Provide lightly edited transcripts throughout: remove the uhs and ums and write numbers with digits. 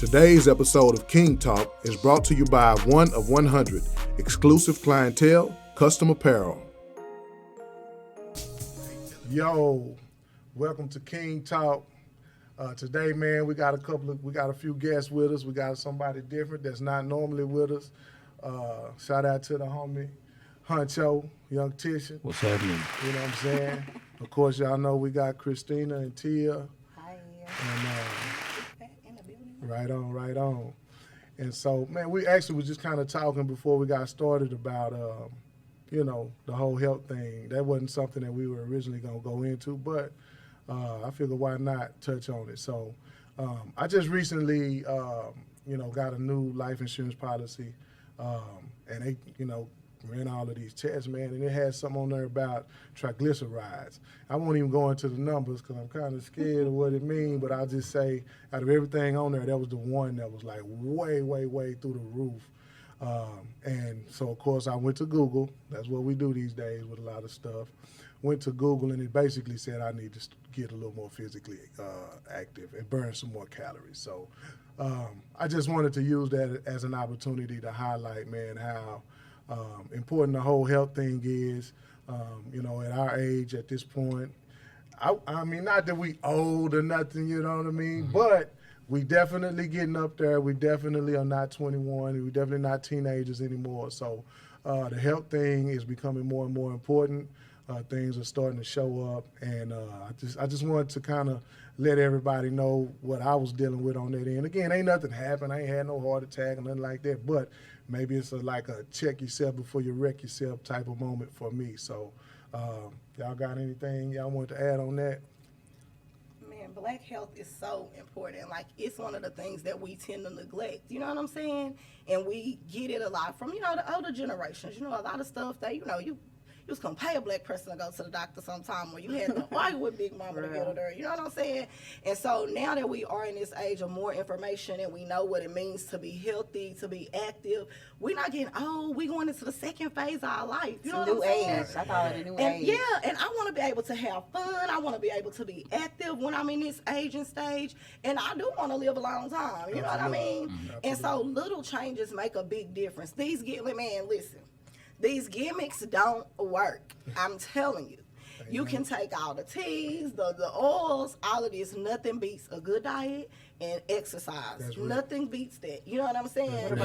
Today's episode of King Talk is brought to you by One of 100, exclusive clientele, custom apparel. Yo, welcome to King Talk. Today, man, we got a few guests with us. We got somebody different that's not normally with us. Shout out to the homie Huncho, Young Tisha. What's happening? You know what I'm saying? Of course, y'all know we got Christina and Tia. Hi. And right on. And so, man, we actually was just kind of talking before we got started about, the whole health thing. That wasn't something that we were originally going to go into, but I figured why not touch on it. So I just recently, got a new life insurance policy, and they, ran all of these tests, man, and it had something on there about triglycerides. I won't even go into the numbers because I'm kind of scared of what it means, but I'll just say out of everything on there, that was the one that was like way through the roof. And so, of course, I went to Google. That's what we do these days with a lot of stuff. Went to Google, and it basically said I need to get a little more physically active and burn some more calories. So I just wanted to use that as an opportunity to highlight, man, how important the whole health thing is, at our age at this point. I mean, not that we old or nothing, you know what I mean, but we definitely getting up there. We definitely are not 21. We definitely not teenagers anymore. So the health thing is becoming more and more important. Things are starting to show up, and I just wanted to kind of let everybody know what I was dealing with on that end. Again, ain't nothing happened. I ain't had no heart attack or nothing like that, but maybe it's like a check yourself before you wreck yourself type of moment for me. So y'all got anything y'all want to add on that? Man, black health is so important. Like, it's one of the things that we tend to neglect. You know what I'm saying? And we get it a lot from, the older generations. A lot of stuff that, you was going to pay a black person to go to the doctor sometime, or you had to argue with Big Mama to get her there. You know what I'm saying? And so now that we are in this age of more information and we know what it means to be healthy, to be active, we're not getting old. We're going into the second phase of our life. You know what I'm saying? I call it a new age. Yeah, and I want to be able to have fun. I want to be able to be active when I'm in this age and stage. And I do want to live a long time. You know what I mean? And so little changes make a big difference. These gimmicks don't work. I'm telling you. You can take all the teas, the oils, all of this. Nothing beats a good diet and exercise. Nothing beats that. You know what I'm saying?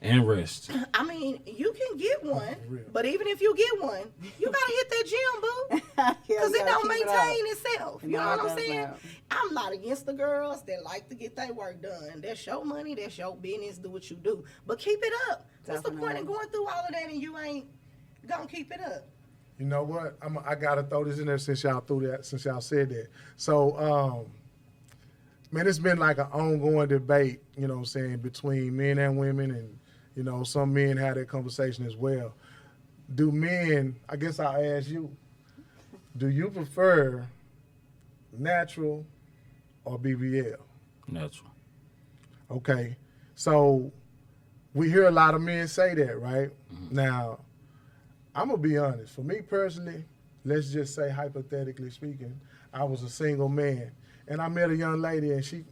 And rest. I mean, you can get one, but even if you get one, you gotta hit that gym, boo, because it don't maintain itself. You know what I'm saying? I'm not against the girls that like to get their work done. That's your money. That's your business. Do what you do, but keep it up. What's the point in going through all of that and you ain't gonna keep it up? You know what? I gotta throw this in there since y'all said that. So, man, it's been like an ongoing debate, between men and women, and some men have that conversation as well. Do men? I guess I'll ask you. Do you prefer natural or BBL? Natural. Okay, so we hear a lot of men say that, right? Mm-hmm. Now, I'm gonna be honest. For me personally, let's just say hypothetically speaking, I was a single man and I met a young lady and she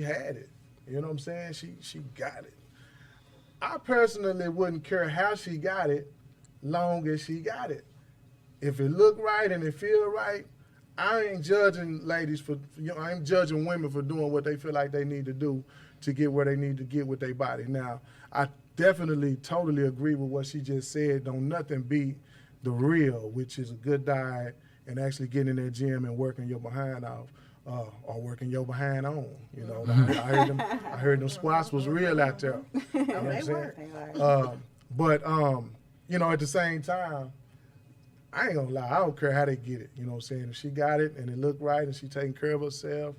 had it. You know what I'm saying? She got it. I personally wouldn't care how she got it, long as she got it. If it look right and it feel right, I ain't judging ladies I ain't judging women for doing what they feel like they need to do to get where they need to get with their body. Now, I definitely totally agree with what she just said. Don't nothing beat the real, which is a good diet and actually getting in that gym and working your behind off, or working your behind on. I heard them squats was real out there. You know what I'm saying? But at the same time, I ain't gonna lie, I don't care how they get it. You know what I'm saying? If she got it and it looked right and she taking care of herself.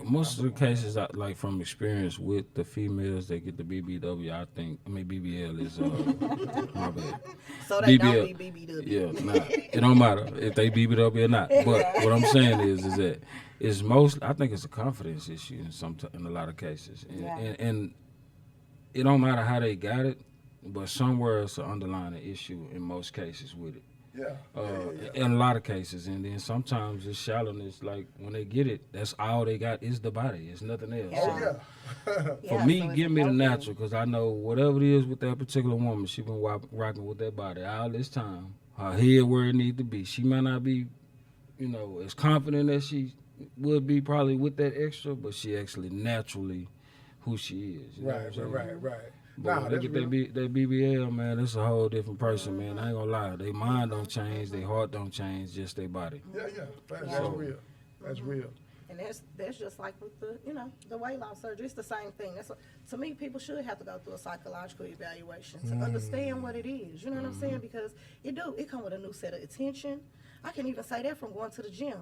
Most of the cases, like from experience with the females that get the BBW, BBL is my bad. So they BBL, don't be BBW. Yeah, nah, it don't matter if they BBW or not. But what I'm saying is that it's I think it's a confidence issue in a lot of cases, and it don't matter how they got it, but somewhere it's an underlying issue in most cases with it. In a lot of cases. And then sometimes it's shallowness. Like when they get it, that's all they got is the body. It's nothing else. Yeah. So, Yeah, for me, so it's give me the healthy. natural, because I know whatever it is with that particular woman, she been rocking with that body all this time. Her head where it need to be. She might not be, as confident as she would be probably with that extra, but she actually naturally who she is. You know what I'm saying? Right. But Nah, when they that's get real. that BBL, man, that's a whole different person, man. I ain't gonna lie. Their mind don't change, their heart don't change, just their body. Yeah. That's Yeah. real. That's real. And that's just like with the weight loss surgery. It's the same thing. To me, people should have to go through a psychological evaluation to understand what it is. You know what I'm saying? Because it come with a new set of attention. I can even say that from going to the gym.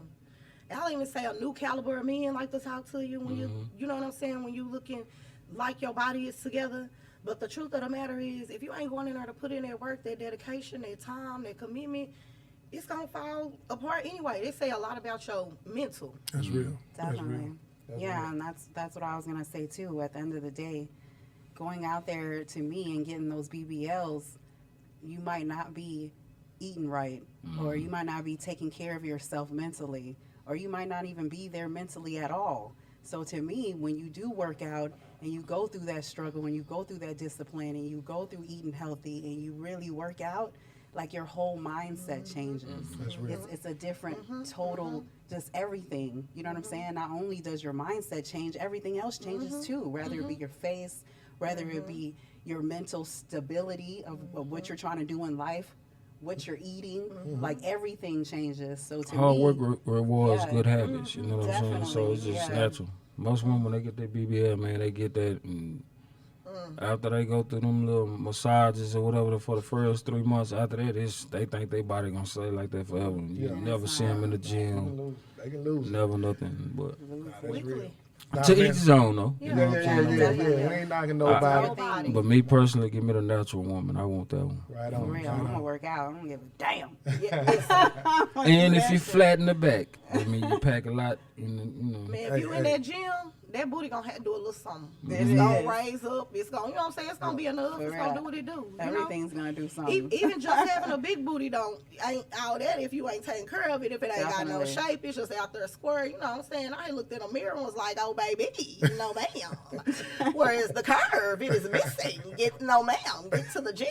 I'll even say a new caliber of men like to talk to you when you know what I'm saying, when you looking like your body is together. But the truth of the matter is, if you ain't going in there to put in that work, that dedication, that time, that commitment, it's gonna fall apart anyway. They say a lot about your mental. That's real. Definitely. That's Yeah, real. and that's what I was gonna say too. At the end of the day, going out there to me and getting those BBLs, you might not be eating right, or you might not be taking care of yourself mentally, or you might not even be there mentally at all. So to me, when you do work out and you go through that struggle, when you go through that discipline, and you go through eating healthy, and you really work out, like your whole mindset changes. That's real. It's a different total, just everything. You know what I'm saying? Not only does your mindset change, everything else changes too. Whether it be your face, whether it be your mental stability of what you're trying to do in life, what you're eating, like everything changes. So to Hard me, work rewards yeah. good habits, you know what I'm saying? So it's Definitely, just yeah. natural. Most women, when they get their BBL, man, they get that, and after they go through them little massages or whatever for the first 3 months, after that, they think their body gonna stay like that forever. You Yeah. never see them in the gym, They can lose. never nothing. But That's Weekly. real. to each his own, though. You Yeah. know what I'm saying? Yeah. We ain't knocking nobody. Nobody. But me personally, give me the natural woman. I want that one. Right for on. real, I'm gonna work out. I don't give a damn. And if you flat in the back, I mean, you pack a lot. Man, if you in that gym, that booty gonna have to do a little something. It It's gonna is. raise up. It's gonna, you know what I'm saying? It's gonna be enough. For It's real. gonna do what it do. You know? Everything's gonna do something. Even just having a big booty ain't all that if you ain't taking care of it. If it ain't got no Definitely. shape, it's just out there square. You know what I'm saying? I looked in a mirror and was like, oh baby, no ma'am. Whereas the curve, it is missing. No ma'am. Get to the gym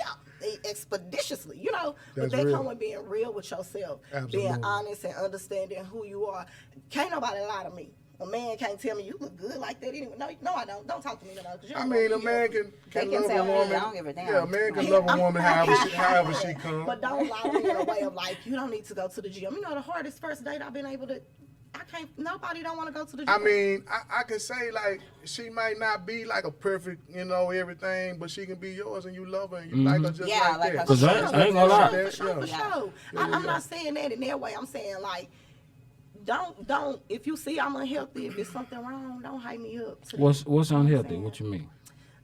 expeditiously. You know, but That's that real. come with being real with yourself, Absolutely. being honest and understanding who you are. Can't nobody lie to me. A man can't tell me you look good like that anyway. No, I don't. Don't talk to me no more. 'Cause you I don't mean, know a me. man can They can love a tell me, woman. I don't give a damn. Yeah, a man can Yeah, love a I'm- woman however she comes. But don't lie to me in a way of like, you don't need to go to the gym. You know, the hardest first date I've been able to, nobody don't want to go to the gym. I mean, I can say like she might not be like a perfect, everything, but she can be yours and you love her and you like her just Yeah, like like that. her. 'Cause I ain't gonna lie. For sure, for Yeah. sure. I'm not saying that in that way. I'm saying like, don't. If you see I'm unhealthy, if there's something wrong, don't hype me up. To What's that. unhealthy? What you mean?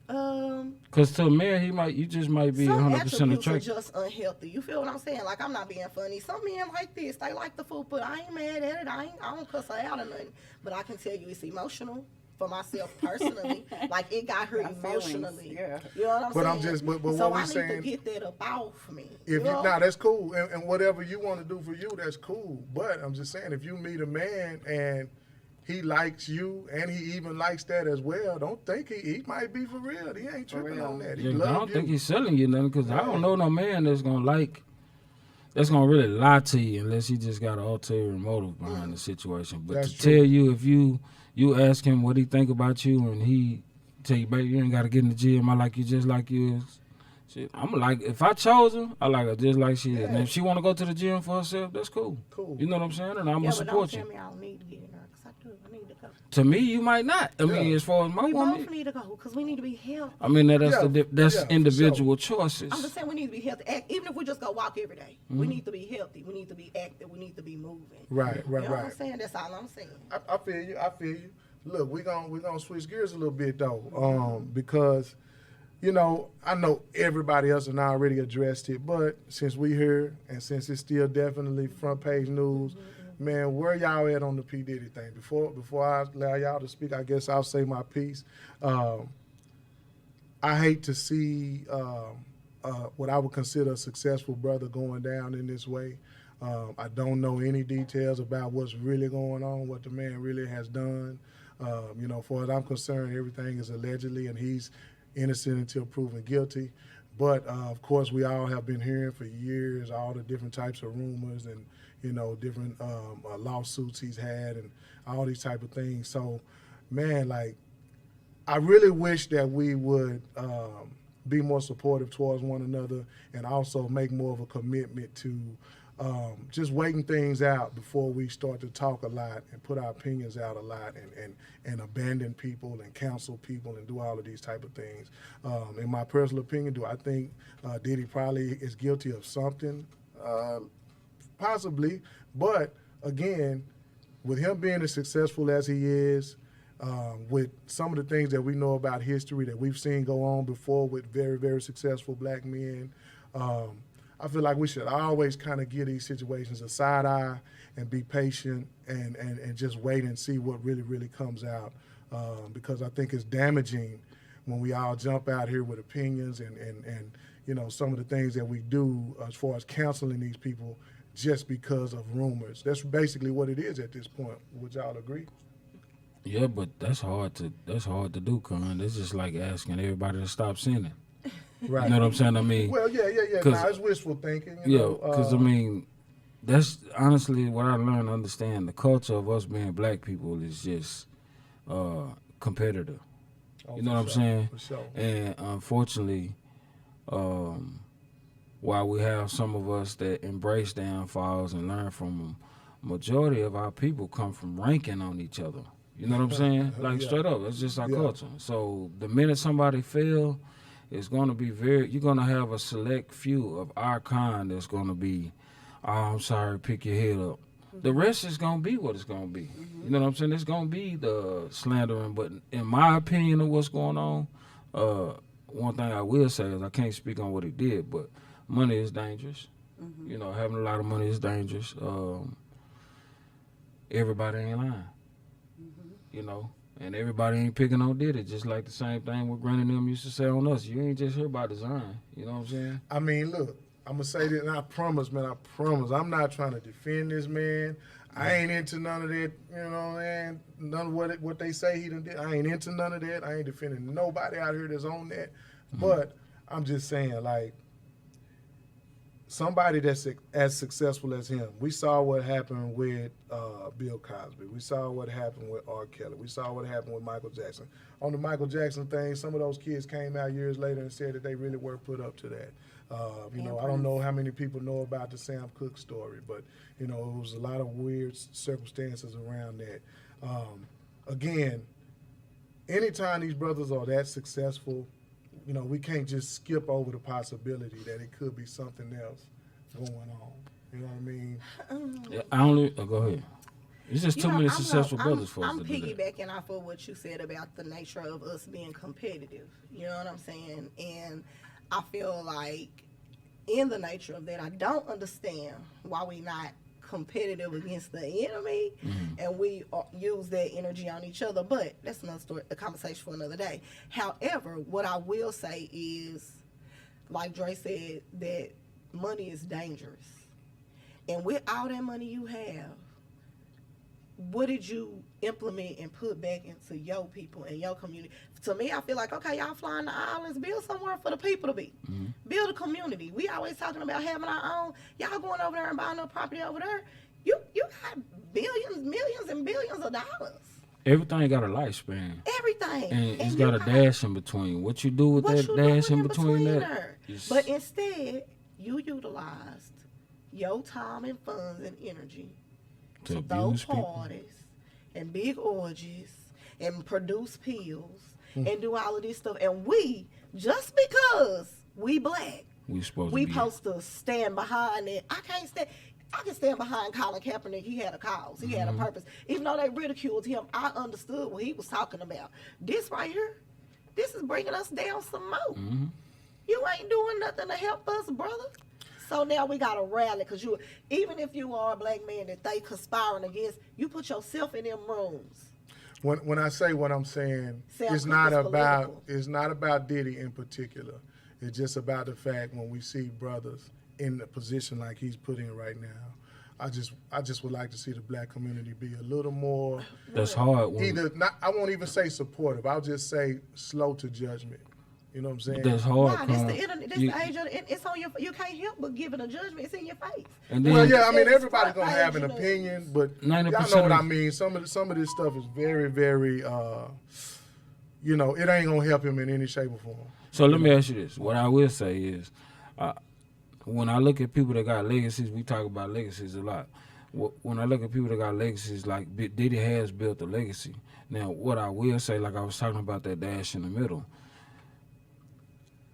Um, Because to a man, you just might be some 100% attributes are attracted. just unhealthy. You feel what I'm saying? Like, I'm not being funny. Some men like this. They like the food, but I ain't mad at it. I don't cuss her out or nothing. But I can tell you it's emotional for myself personally. Like, it got her My feelings, emotionally. yeah. You know what I'm But saying? I'm just- but so what we I need saying- to get that up off me. If know? that's cool, and whatever you want to do for you, that's cool. But I'm just saying, if you meet a man and he likes you and he even likes that as well, don't think he might be for real. He ain't tripping real. on that. He Yeah, I love don't you. think he's selling you nothing, because I don't know no man that's gonna really lie to you unless he just got an ulterior motive behind the situation. But That's to true. tell you, if you ask him what he think about you and he tell you, baby, you ain't gotta get in the gym, I like you just like you is. Shit, I'm like, if I chose her, I like her just like she is. And if she wanna go to the gym for herself, that's cool. Cool. You know what I'm saying? And I'm Yeah, gonna but don't support tell you. me I don't need to get in there, because I do. I need to go. To me, you might not. I mean, Yeah. as far as my We woman, both need to go, because we need to be healthy. I mean that's Yeah, that's yeah, for individual choices. I'm just saying we need to be healthy. Even if we just go walk every day, we need to be healthy. We need to be active. We need to be moving. Right, You know what I'm right. saying? That's all I'm saying. I feel you. I feel you. Look, we gonna switch gears a little bit though, because I know everybody else has already addressed it, but since we here and since it's still definitely front page news, man, where y'all at on the P Diddy thing? Before I allow y'all to speak, I guess I'll say my piece. I hate to see what I would consider a successful brother going down in this way. I don't know any details about what's really going on, what the man really has done. You know, far as I'm concerned, everything is allegedly, and he's innocent until proven guilty. But of course, we all have been hearing for years all the different types of rumors and, you know, different lawsuits he's had and all these type of things. So, man, like, I really wish that we would be more supportive towards one another and also make more of a commitment to just waiting things out before we start to talk a lot and put our opinions out a lot and abandon people and counsel people and do all of these type of things. In my personal opinion, do I think Diddy probably is guilty of something? Possibly, but again, with him being as successful as he is, with some of the things that we know about history that we've seen go on before with very, very successful black men, I feel like we should always kind of give these situations a side eye and be patient and just wait and see what really, really comes out. Because I think it's damaging when we all jump out here with opinions and you know, some of the things that we do as far as counseling these people just because of rumors. That's basically what it is at this point. Would y'all agree? Yeah, but that's hard to do, Con. It's just like asking everybody to stop sinning. Right. You know what I'm saying? I mean, Well, yeah. Nah, it's wishful thinking. You know, because I mean, that's honestly what I learned to understand. The culture of us being black people is just competitive. You know what I'm saying? For sure. And unfortunately, while we have some of us that embrace downfalls and learn from them, majority of our people come from ranking on each other. You know what I'm saying? Like, Yeah. straight up, it's just our Yeah. culture. So the minute somebody fail, it's going to be you're going to have a select few of our kind that's going to be, oh, I'm sorry, pick your head up. The rest is going to be what it's going to be. You know what I'm saying? It's going to be the slandering. But in my opinion of what's going on, one thing I will say is I can't speak on what he did, but money is dangerous. You know, having a lot of money is dangerous. Everybody ain't lying. You know, and everybody ain't picking on Diddy, just like the same thing what Granny and them used to say on us. You ain't just here by design. You know what I'm saying? I mean, look, I'm going to say this, and I promise, man, I'm not trying to defend this man. I ain't into none of that, you know, man, none of what they say he done did. I ain't into none of that. I ain't defending nobody out here that's on that. But I'm just saying, like, somebody that's as successful as him. We saw what happened with Bill Cosby. We saw what happened with R. Kelly. We saw what happened with Michael Jackson. On the Michael Jackson thing, some of those kids came out years later and said that they really were put up to that. You know, I don't know how many people know about the Sam Cooke story, but, you know, it was a lot of weird circumstances around that. Again, anytime these brothers are that successful, you know, we can't just skip over the possibility that it could be something else going on. You know what I mean? Yeah, I only go ahead. It's just You too know, many I'm successful no- brothers for us I'm to do that. piggybacking off of what you said about the nature of us being competitive. You know what I'm saying? And I feel like in the nature of that, I don't understand why we not competitive against the enemy and we use that energy on each other. But that's another story, a conversation for another day. However, what I will say is, like Dre said, that money is dangerous. And with all that money you have, what did you implement and put back into your people and your community? To me, I feel like, okay, y'all flying the islands, build somewhere for the people to be. Build a community. We always talking about having our own. Y'all going over there and buying no property over there. You got billions, millions, and billions of dollars. Everything got a lifespan. Everything. And it's you got a dash in between. What you do with what that you dash doing in between that? there? is- But instead, you utilized your time and funds and energy To to throw abuse people. parties and big orgies and produce pills and do all of this stuff. And we, just because we black, we supposed we to be. supposed to stand behind it. I can stand behind Colin Kaepernick. He had a cause. He had a purpose. Even though they ridiculed him, I understood what he was talking about. This right here, this is bringing us down some more. You ain't doing nothing to help us, brother. So now we got to rally, because even if you are a black man that they conspiring against, you put yourself in them rooms. When I say what I'm saying, Sam it's Cooke not is about political. it's not about Diddy in particular. It's just about the fact when we see brothers in a position like he's put in right now. I just would like to see the black community be a little more That's hard. either not. I won't even say supportive. I'll just say slow to judgment. You know what I'm saying? That's hard. Nah, this Con. the internet. This the age of it's on your. You can't help but giving a judgment. It's in your face. And then, Well, yeah, I mean It's everybody's gonna have an front page, opinion, but 90% y'all know what I of- mean. Some of this stuff is very, very, you know, it ain't gonna help him in any shape or form. So let me ask you this. What I will say is, when I look at people that got legacies, we talk about legacies a lot. When I look at people that got legacies, like Diddy has built a legacy. Now, what I will say, like I was talking about that dash in the middle,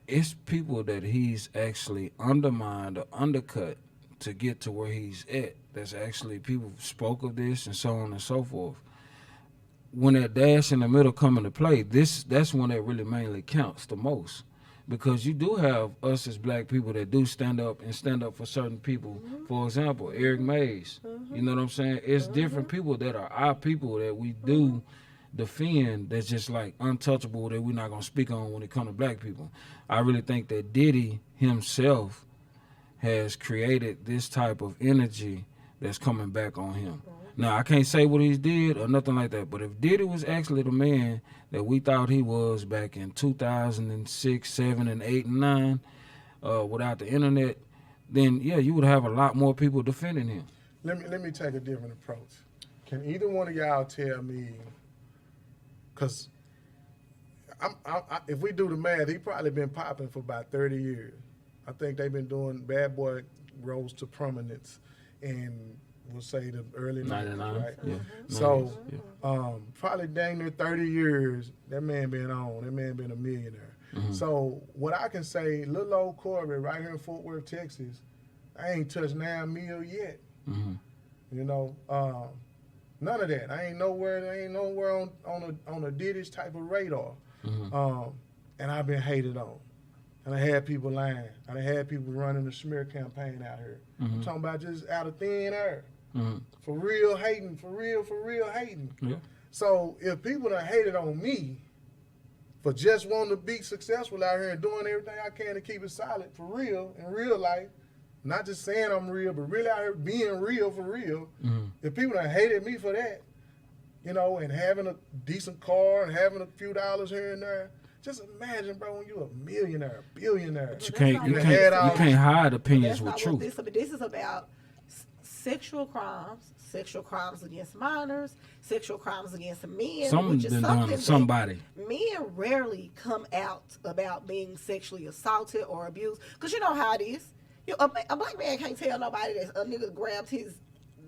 it's people that he's actually undermined or undercut to get to where he's at. That's actually, people spoke of this and so on and so forth. When that dash in the middle come into play, that's when it really mainly counts the most. Because you do have us as black people that do stand up for certain people. For example, Eric Mays. You know what I'm saying? It's different people that are our people that we do defend that's just like untouchable that we're not going to speak on when it comes to black people. I really think that Diddy himself has created this type of energy that's coming back on him. Now, I can't say what he did or nothing like that, but if Diddy was actually the man that we thought he was back in 2006, 7, and 8, and 9, without the internet, then, yeah, you would have a lot more people defending him. Let me take a different approach. Can either one of y'all tell me, because if we do the math, he probably been popping for about 30 years. I think they've been doing Bad Boy rose to prominence in, we'll say, the early 90s, 99, right? yeah. So, 90s, yeah. probably dang near 30 years, that man been on. That man been a millionaire. So, what I can say, little old Corbett right here in Fort Worth, Texas, I ain't touched $9 million yet. You know, none of that. I ain't nowhere on a Diddy's type of radar. And I've been hated on. And I had people lying. And I had people running a smear campaign out here. I'm talking about just out of thin air. For real hating, for real hating. Yeah. So if people done hated on me for just wanting to be successful out here and doing everything I can to keep it solid for real, in real life, not just saying I'm real, but really out here being real for real, if people done hated me for that, you know, and having a decent car and having a few dollars here and there, just imagine, bro, when you a millionaire, billionaire. But you can't hide opinions That's with not truth. what this is about. Sexual crimes against minors, sexual crimes against men, Someone's which is been something doing somebody. that men rarely come out about being sexually assaulted or abused. Because you know how it is. A black man can't tell nobody that a nigga grabbed his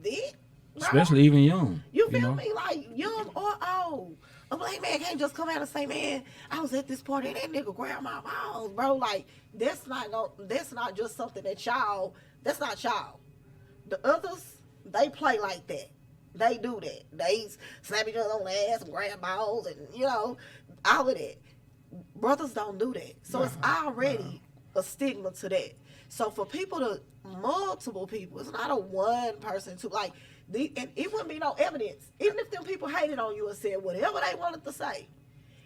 dick. Bro. Especially even young. You feel know? me? Like, young or old. A black man can't just come out and say, man, I was at this party and that nigga grabbed my balls, bro. Like, that's not just something that's not y'all. The others, they play like that. They do that. They slap each other on the ass and grab balls and, you know, all of that. Brothers don't do that. So it's already a stigma to that. So for multiple people, it's not a one person, two, like, and it wouldn't be no evidence. Even if them people hated on you and said whatever they wanted to say,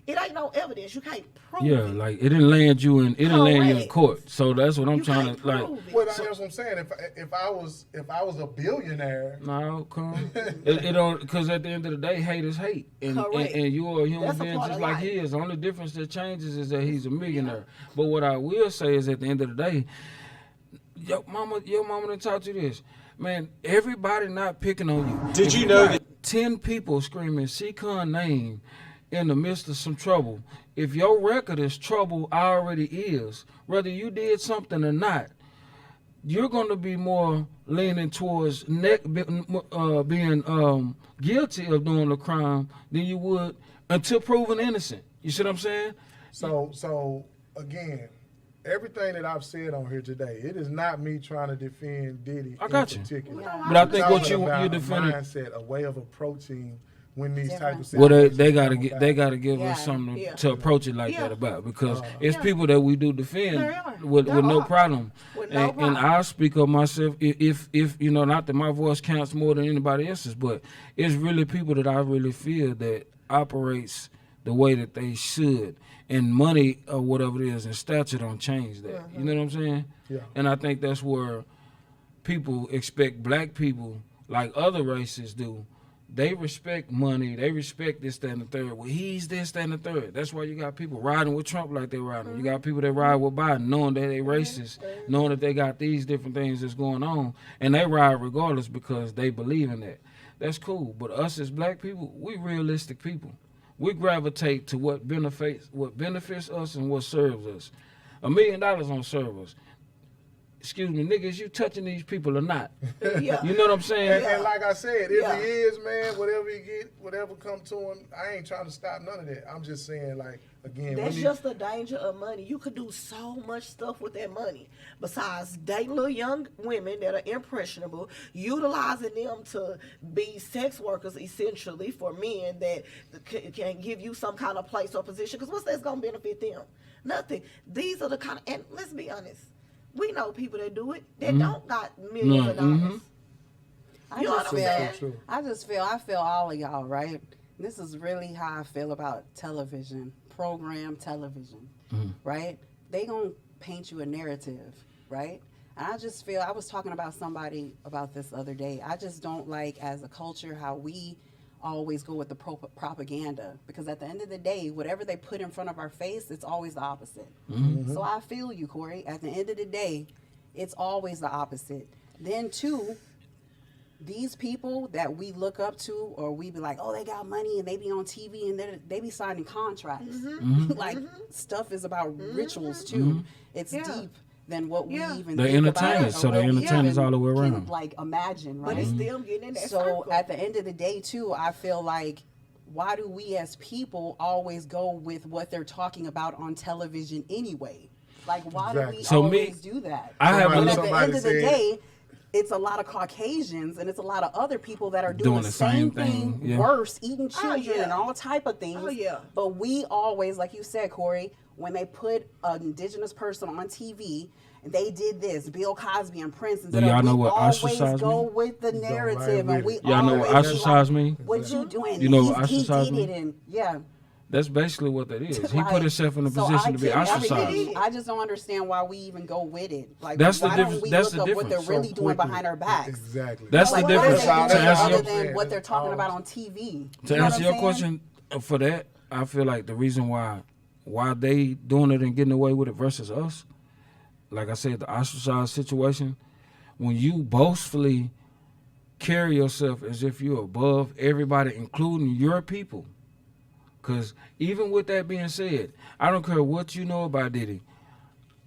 it ain't no evidence. You can't prove Yeah, it. like it didn't land you in Correct. court. So that's what I'm You trying can't to like. prove it. Well, that's what I'm saying. If I was a billionaire, No, come. It don't, because at the end of the day, hate is hate, and Correct. you're a human That's a being part just of like life. he is. The only difference that changes is that he's a millionaire. But what I will say is, at the end of the day, your mama done taught you this, man. Everybody not picking on you. Did If you know got that 10 people screaming C-Con name in the midst of some trouble? If your record is trouble already is, whether you did something or not, you're going to be more leaning towards being guilty of doing the crime than you would until proven innocent. You see what I'm saying? so again, everything that I've said on here today, it is not me trying to defend Diddy I got in you. particular. Yeah. But I think what Talking about you a defending. mindset, a way of approaching when these type of Well, situations they gotta come get about. they gotta give us Yeah. something Yeah. to approach it like Yeah. that about, because it's Yeah. people that we do defend There are. with There no are. problem. With no And problem. I'll speak of myself if you know, not that my voice counts more than anybody else's, but it's really people that I really feel that operates the way that they should. And money or whatever it is and stature don't change that. You know what I'm saying? Yeah. And I think that's where people expect black people, like other races do, they respect money, they respect this, that, and the third. Well, he's this, that, and the third. That's why you got people riding with Trump like they riding. You got people that ride with Biden knowing that they racist, knowing that they got these different things that's going on, and they ride regardless because they believe in that. That's cool. But us as black people, we realistic people. We gravitate to what benefits us and what serves us. $1 million don't serve us. Excuse me, niggas, you touching these people or not? Yeah. You know what I'm saying? And like I said, if Yeah. he is, man, whatever he get, whatever come to him, I ain't trying to stop none of that. I'm just saying, like, again, That's just the danger of money. You could do so much stuff with that money. Besides dating little young women that are impressionable, utilizing them to be sex workers essentially for men that can give you some kind of place or position. Because what's that's going to benefit them? Nothing. These are the kind of, and let's be honest, we know people that do it that don't got millions of dollars. I You know just what I'm saying? True. I feel all of y'all, right? This is really how I feel about television, program television, right? They gonna paint you a narrative, right? And I just feel, I was talking about somebody about this the other day. I just don't like, as a culture, how we always go with the propaganda, because at the end of the day, whatever they put in front of our face, it's always the opposite. So I feel you, Corey. At the end of the day, it's always the opposite. Then too, these people that we look up to, or we be like, oh, they got money and they be on TV and they be signing contracts. Like stuff is about rituals too. It's Yeah. deep than what we even They're think about entertainers, or so they're what we entertainers even all the way can, around. like imagine, right? But it's still getting in that So circle. at the end of the day too, I feel like, why do we as people always go with what they're talking about on television anyway? Like, why do we Exactly. So me- always do that? I have And a at the Somebody end of the said- day, it's a lot of Caucasians and it's a lot of other people that are doing the same thing, yeah. worse, eating children yeah. and all type of things. Oh, yeah. But we always, like you said, Corey, when they put an indigenous person on TV, they did this, Bill Cosby and Prince, and Do y'all know we what always ostracized go mean? with the Go right narrative, with and we it. Y'all know what always ostracized like, mean? what you doing? You know what he ostracized did mean? it, and yeah. That's basically what that is. He Like, put himself in a so position I to be can't- ostracized. I just don't understand why we even go with it. Like, That's the why difference- don't we that's look the up what they're difference. really So doing quickly. behind our backs? Exactly. That's the Like, what are difference. they To doing answer other your, than what they're talking about on TV? to You know answer what your I'm saying? question, for that, I feel like the reason why they doing it and getting away with it versus us, like I said, the ostracized situation, when you boastfully carry yourself as if you're above everybody, including your people. Because even with that being said, I don't care what you know about Diddy.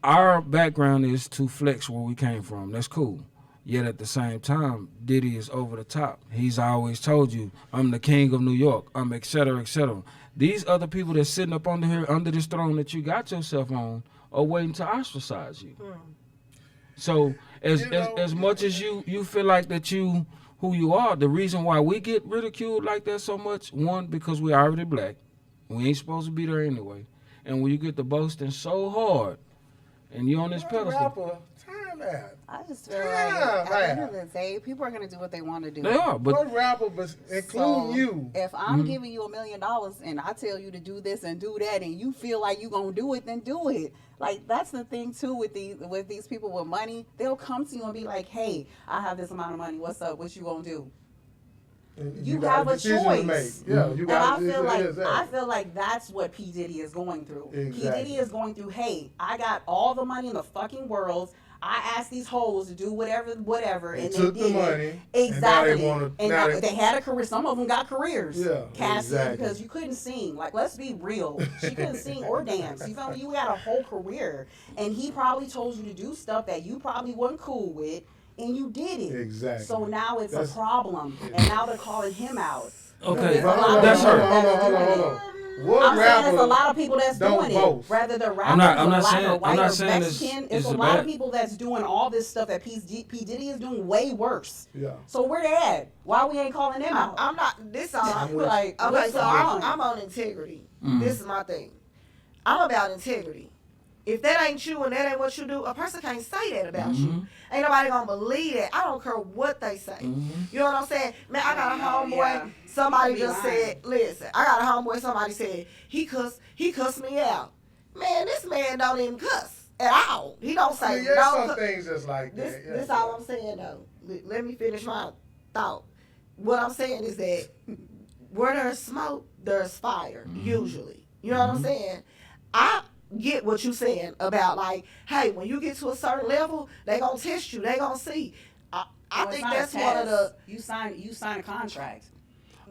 Our background is to flex where we came from. That's cool. Yet at the same time, Diddy is over the top. He's always told you, I'm the king of New York. I'm et cetera, et cetera. These other people that's sitting up under here, under this throne that you got yourself on, are waiting to ostracize you. So as much as you feel like that you who you are, the reason why we get ridiculed like that so much, one, because we're already black. We ain't supposed to be there anyway. And when you get to boasting so hard and you on this pedestal, Rapper, time out. I just feel like Yeah, at the end man. of the day, people are going to do what they want to do. they are. But What rapper, including you? If I'm giving you $1 million and I tell you to do this and do that, and you feel like you're gonna do it, then do it. Like, that's the thing too with these people with money. They'll come to you and be like, "Hey, I have this amount of money. What's up? What you gonna do?" You got have a decision to choice. make. Yeah, you And got. I feel like that's what P. Diddy is going through. P. Exactly. Diddy is going through, hey, I got all the money in the fucking world. I asked these hoes to do whatever, and They took they the did money, it. and now they Exactly. wanna- And now now they- they had a career. Some of them got careers. Yeah, Cassie, exactly. because you couldn't sing. Like, let's be real. She couldn't sing or dance. You feel me? You had a whole career. And he probably told you to do stuff that you probably wasn't cool with, and you did it. Exactly. So now it's That's- a problem. And now they're calling him out. okay, There's a Hold lot on, of that's people her. that are Hold on. doing it. What I'm saying rapper? there's a lot of people that's don't doing boast? it. Rather the rappers I'm not or black saying- or I'm white not or saying Mexican. it's It's a a lot of bad- people that's doing all this stuff that P. Diddy is doing way worse. Yeah. So where they at? Why we ain't calling them out? I'm not. This all. I'm with like, Okay, what's so going on? I'm on integrity. This is my thing. I'm about integrity. If that ain't you and that ain't what you do, a person can't say that about you. Ain't nobody gonna believe that. I don't care what they say. You know what I'm saying? Man, I got a homeboy. Yeah. Somebody Be just lying. said, listen, I got a homeboy. Somebody said he cussed me out. Man, this man don't even cuss at all. He don't say I mean, yeah, no. some things that's like This, that. Yeah. this all I'm saying though. Let me finish my thought. What I'm saying is that where there's smoke, there's fire. Usually, you know what I'm saying. I get what you're saying about like, hey, when you get to a certain level, they gonna test you. They gonna see. I Well, it's think not a that's one of test. the You sign a contract.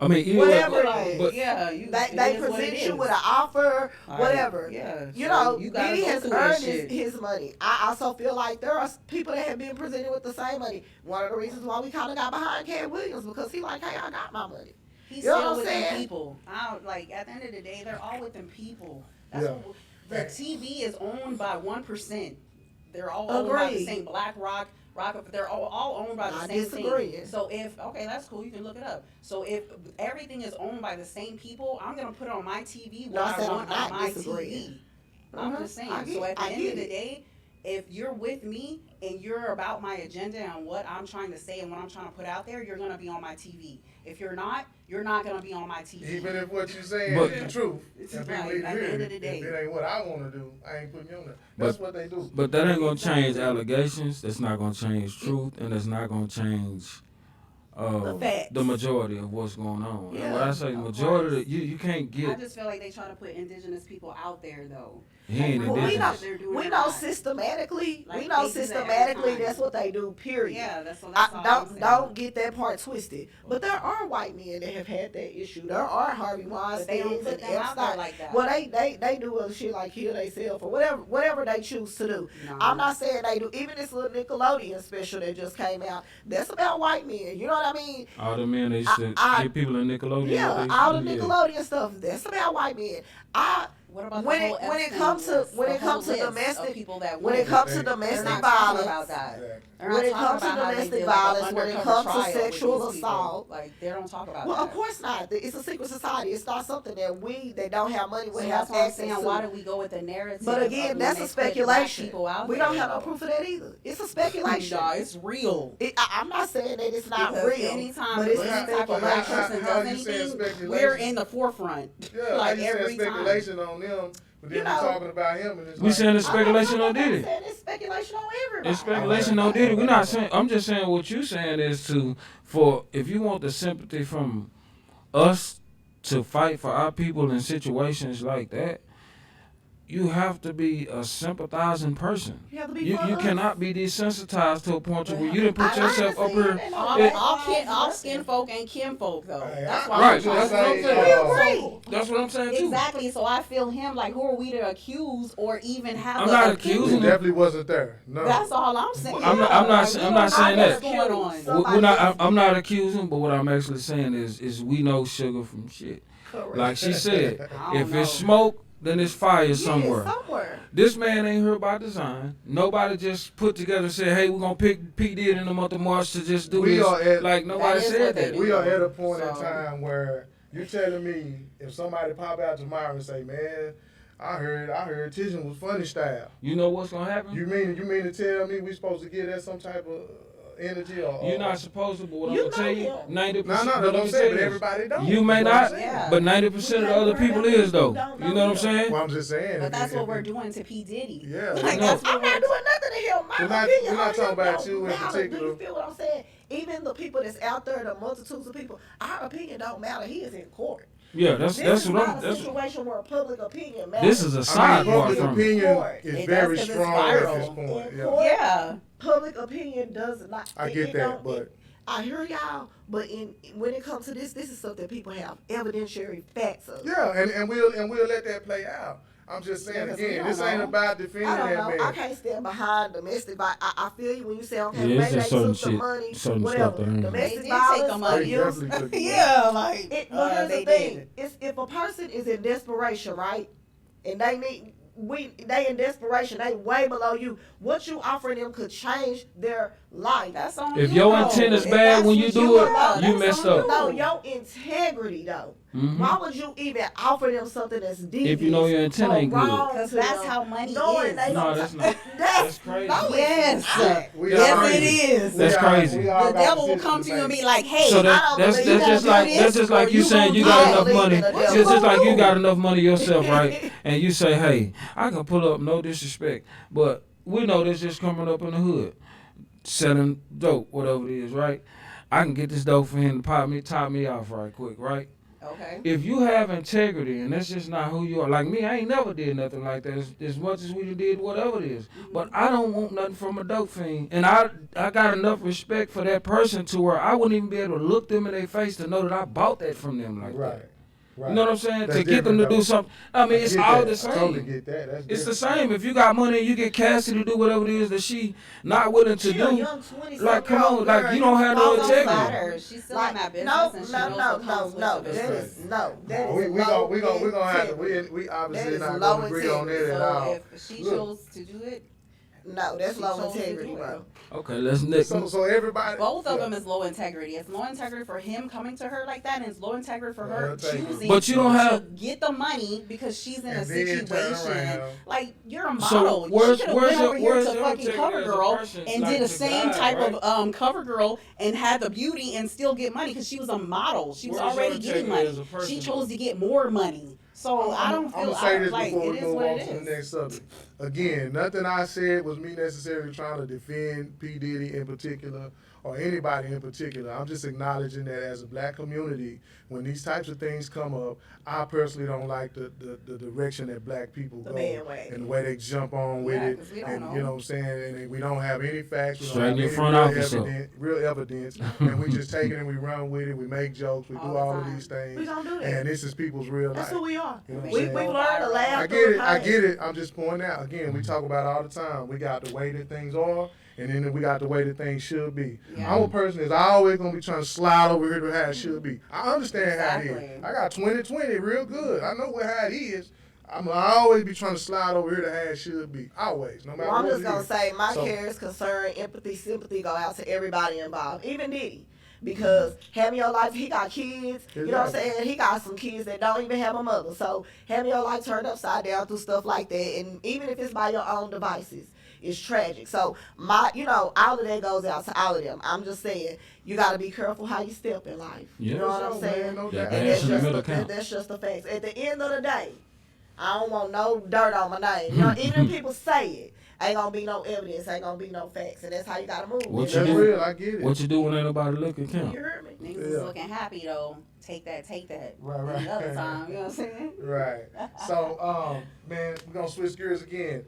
I mean, either whatever way, it is. but Yeah, They present you with an offer, whatever. Yeah, You so know, you gotta Diddy go has through that earned shit. his money. I also feel like there are people that have been presented with the same money. One of the reasons why we kind of got behind Cat Williams because he like, hey, I got my money. He's You know still what I'm with them saying? people. I don't, like at the end of the day, they're all with them people. That's Yeah. what, the TV is owned by 1%. They're all owned by the Agreed. same BlackRock. They're all owned by the I same disagree. thing. So if that's cool, you can look it up. So if everything is owned by the same people, I'm gonna put it on my TV No, I what said I I'm want not on my disagreeing. TV. I'm just saying. So at the I end get of the it. day, if you're with me and you're about my agenda and what I'm trying to say and what I'm trying to put out there, you're gonna be on my TV. If you're not gonna be on my TV. Even if what you're saying But- is the truth, It's and right, people need to at the hear end it, of the day. if it ain't what I want to do, I ain't putting you on there. That's what they do. But that ain't gonna change allegations. That's not gonna change truth, and that's not gonna change The facts. the majority of what's going on. And what I say, Of majority, course. you can't I get. just feel like they try to put indigenous people out there though. He ain't Well, indigenous. They're doing we it know right. systematically. Like, We know they do that every systematically time. that's what they do. Period. Yeah, that's all I'm don't saying. don't get that part twisted. But there are white men that have had that issue. There are Harvey But they don't Weinsteins put and them out there Epstein. like that. Well, they do other shit like kill themselves or whatever they choose to do. No. I'm not saying they do. Even this little Nickelodeon special that just came out, that's about white men. You know what I mean? All the men they used to I- get people in Nickelodeon. Yeah, what they all the used to do, Nickelodeon stuff. That's about white men. What about When the it whole when it Epstein comes to list? when The it comes whole to list of domestic people that when it went. comes to They're domestic They're not talking violence. about that. Exactly. They're When not it talking comes to about how they domestic did, like, an violence, when it undercover comes to trial with sexual these people. assault. Like they don't talk about Well, that. of course not. It's a secret society. It's not something that we that don't have money So would that's have what I'm access saying. to. Why do we go with the narrative? But of again, when that's they a put black speculation. people out We there, don't have no though? proof of that either. It's a speculation. Nah, it's real. I'm not saying that it's not Because real, anytime but it's any a type of black speculation. person How does you saying anything, speculation? we're in the forefront. Yeah, like like you said every time. speculation on them, but then You we know, talking about him and it's We like, saying it's speculation on I'm Diddy. not saying it's speculation on everybody. It's speculation on Diddy. We're not saying. I'm just saying what you saying is for if you want the sympathy from us to fight for our people in situations like that, you have to be a sympathizing person. You have to be You for us. cannot be desensitized to a point to where you didn't I put yourself up understand here. that. All skin folk ain't kin folk though. Hey, That's I- why Right, I'm trying that's to what I'm say. saying. We agree. That's what I'm saying too. Exactly. So I feel him like, who are we to accuse or even have? I'm a not opinion? accusing He definitely wasn't there. No. That's all I'm saying. I'm not- I'm not- Like, I'm we not don't know saying what's that. going on. Somebody We're not, else. I'm not accusing, but what I'm actually saying is we know sugar from shit. Correct. Like she said, I don't if it's know. smoke, then it's fire Yeah, somewhere. somewhere. This man ain't here by design. Nobody just put together and said, hey, we're going to pick P. Diddy in the month of March to just do We this. are at- Like, nobody That is said what they that. do. We are at a point in So- time where you're telling me if somebody pop out tomorrow and say, man, I heard Tijan was funny style. You know what's going to happen? You mean to tell me we supposed to give that some type of energy or? You're not supposed to, but what I'm You going to tell you, know him. 90%. No, but that's let what I'm me saying, tell but everybody don't. You may That's what I'm not, saying. Yeah. but 90% of the other people is, though. Don't You know what I'm know. saying? Well, I'm just saying. But if that's it- what if we're it- doing to P. Diddy. Yeah. Like, No. that's what I'm not doing nothing to him. My We're not- opinion we're not on talking him about don't you in matter. particular. Do you feel what I'm saying? Even the people that's out there, the multitudes of people, our opinion don't matter. He is in court. Yeah, that's This is what not I'm. a situation where public opinion matters. This is a I mean, sidebar public from it. opinion Court. is It very does 'cause it's strong at viral. this point. In Yeah. court, Yeah. public opinion does not. I get that, don't- but I hear y'all, but when it comes to this is stuff that people have evidentiary facts of. yeah, and we'll let that play out. I'm just saying Yeah, 'cause we again, don't this ain't know. about defending I don't that know. man. I can't stand behind domestic violence. I feel you when you say, okay, Yeah, it's maybe they just certain took the shit, money, certain whatever. stuff that ain't- They Domestic did violence, take the money. They abuse. definitely took the money. Yeah, like But here's they the thing: did. it's if a person is in desperation, right, and they in desperation, they way below you. What you offering them could change their life. That's on If you, your though. intent is If bad that's when you what do you it, want, you that's messed on up. No, you. your integrity though. Why would you even offer them something that's devious? If you know your intent or ain't good. wrong Because to that's them, how money knowing is. they No, don't- that's not. That's crazy. No, it's Yes. not. We Yes, all- it is. That's crazy. we all The got devil will decisions come to you and make. be like, hey, So I that, don't that's believe that's that. just You like do that's this, just like or you you saying gonna you do got that. enough Believe money. in the It's devil. just like you got enough money yourself, right? And you say, hey, I can pull up, no disrespect, but we know this just coming up in the hood, selling dope, whatever it is, right? I can get this dope for him to top me off right quick, right? okay. If you have integrity, and that's just not who you are. Like me, I ain't never did nothing like that as much as we did whatever it is. But I don't want nothing from a dope fiend. And I got enough respect for that person to where I wouldn't even be able to look them in their face to know that I bought that from them like Right. that. Right. You know what I'm saying? That's to get them to different, do though. something. I mean, it's get all that. the I same. totally get that. That's It's the different. same. If you got money and you get Cassie to do whatever it is that she not willing to She a do, young 20-something like, come on, year old like, girl, you don't have no follow integrity. somebody. Matter. She's still Like, in that business, no, and she no, knows no, what comes no, no. with the That business. is no. That is we low gonna have to. integrity. We obviously That is not low gonna agree on that integrity. at all. So if she Look. chose to do it, No, that's She low chose to integrity, do it. bro. Okay, let's next. So everybody. both of yeah. them is low integrity. It's low integrity for him coming to her like that, and it's low integrity for her Low integrity. choosing But you don't to have- get the money because she's in a And then turn situation. around. Like, you're a So model. where's- She could have where's went your- over here where's to your fucking integrity cover as a girl person, and like did the to same God, type right? of cover girl and had the beauty and still get money because she was a model. She was Where's your already getting integrity money. as a person, She though? chose to get more money. So I don't I'm feel gonna say this like before it we is move what on it to the is. next subject. Again, nothing I said was me necessarily trying to defend P. Diddy in particular or anybody in particular. I'm just acknowledging that as a black community, when these types of things come up, I personally don't like the direction that black people The go bandwagon. and the way they jump on with Yeah, it. 'cause we don't And know. you know what I'm saying? And we don't have any facts. We don't Straighten have your any front real office up. real evidence. And we just take it and we run with it. We make jokes. We All do the all of time. these things. We gonna do that. And this is people's real That's life. who we are. You know what I'm We saying? learned to laugh. I get it. I get it. I'm just pointing out. Again, we talk about it all the time. We got the way that things are, and then we got the way that things should be. Yeah. I'm a person that's always gonna be trying to slide over here to how it should be. I understand how it Exactly. is. I got 20/20 real good. I know how it is. I always be trying to slide over here to how it should be. Always, no matter Well, I'm what just it gonna is. say my So- cares, concern, empathy, sympathy go out to everybody involved, even Diddy. Because having your life, he got kids. You know what I'm saying? He got some kids that don't even have a mother. So having your life turned upside down through stuff like that, and even if it's by your own devices, it's tragic. So all of that goes out to all of them. I'm just saying, you got to be careful how you step in life. You Yeah. know what I'm So, saying? man, no Yeah, doubt. And Ass that's in the just middle the, count. that's just the facts. At the end of the day, I don't want no dirt on my name. You know, even if people say it, ain't gonna be no evidence, ain't gonna be no facts, and that's how you gotta move. What That's you do? real. I get it. What you do when ain't nobody looking You count? heard me? Niggas is Yeah. looking happy though. Take that. Right. Another time, you know what I'm saying? Right. So, man, we're gonna switch gears again.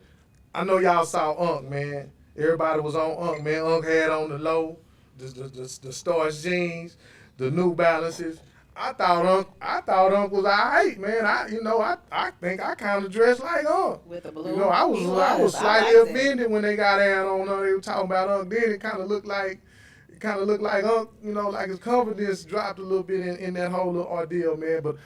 I know y'all saw Unc, man. Everybody was on Unc, man. Unc had on the low, the starch jeans, the New Balances. I thought Unc was alright, man. I think I kind of dressed like Unc. With the blue. You know, I He was I slightly liked it. offended when they got down on they were talking about Unc. Then it kind of looked like Unc, like his confidence dropped a little bit in that whole little ordeal, man. But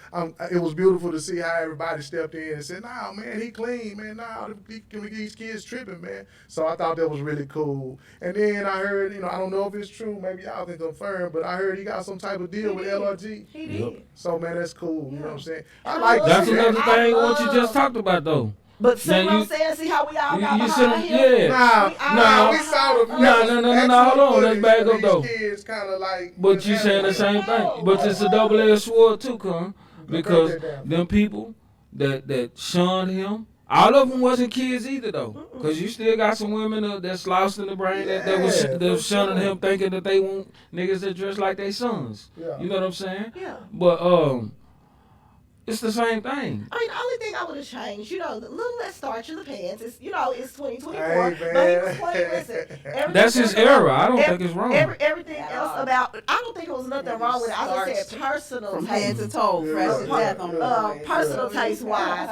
it was beautiful to see how everybody stepped in and said, "Nah, man, he clean, man. Nah, these kids tripping, man." So I thought that was really cool. And then I heard, I don't know if it's true, maybe y'all can confirm, but I heard he got some type of deal with LRG. He Yep. did. So man, that's cool. You know what I'm saying? I And like That's that. another I thing. What you love- just talked about though. But see Now what I'm you- saying? See how we all got you behind should've- him? yeah. Nah, we saw the No, hold on. Let's back up, though. These kids kind of like. But you saying the same thing. But it's a double-edged sword too, Con. Because them people that shunned him, all of them wasn't kids either though. Because you still got some women that's lost in the brain that Yeah, was for shunning sure. him, thinking that they want niggas that dress like they sons. Yeah. You know what I'm saying? Yeah. But it's the same thing. I mean, the only thing I would have changed, a little less starch in the pants. It's 2024. Hey, but man. he was playing, listen. That's his era. I don't think it's wrong. Everything At else all. about, I don't think it was nothing wrong with it. I just said personal From taste. head to toe, Yeah. fresh to death on the boys. Personal Yeah. taste wise,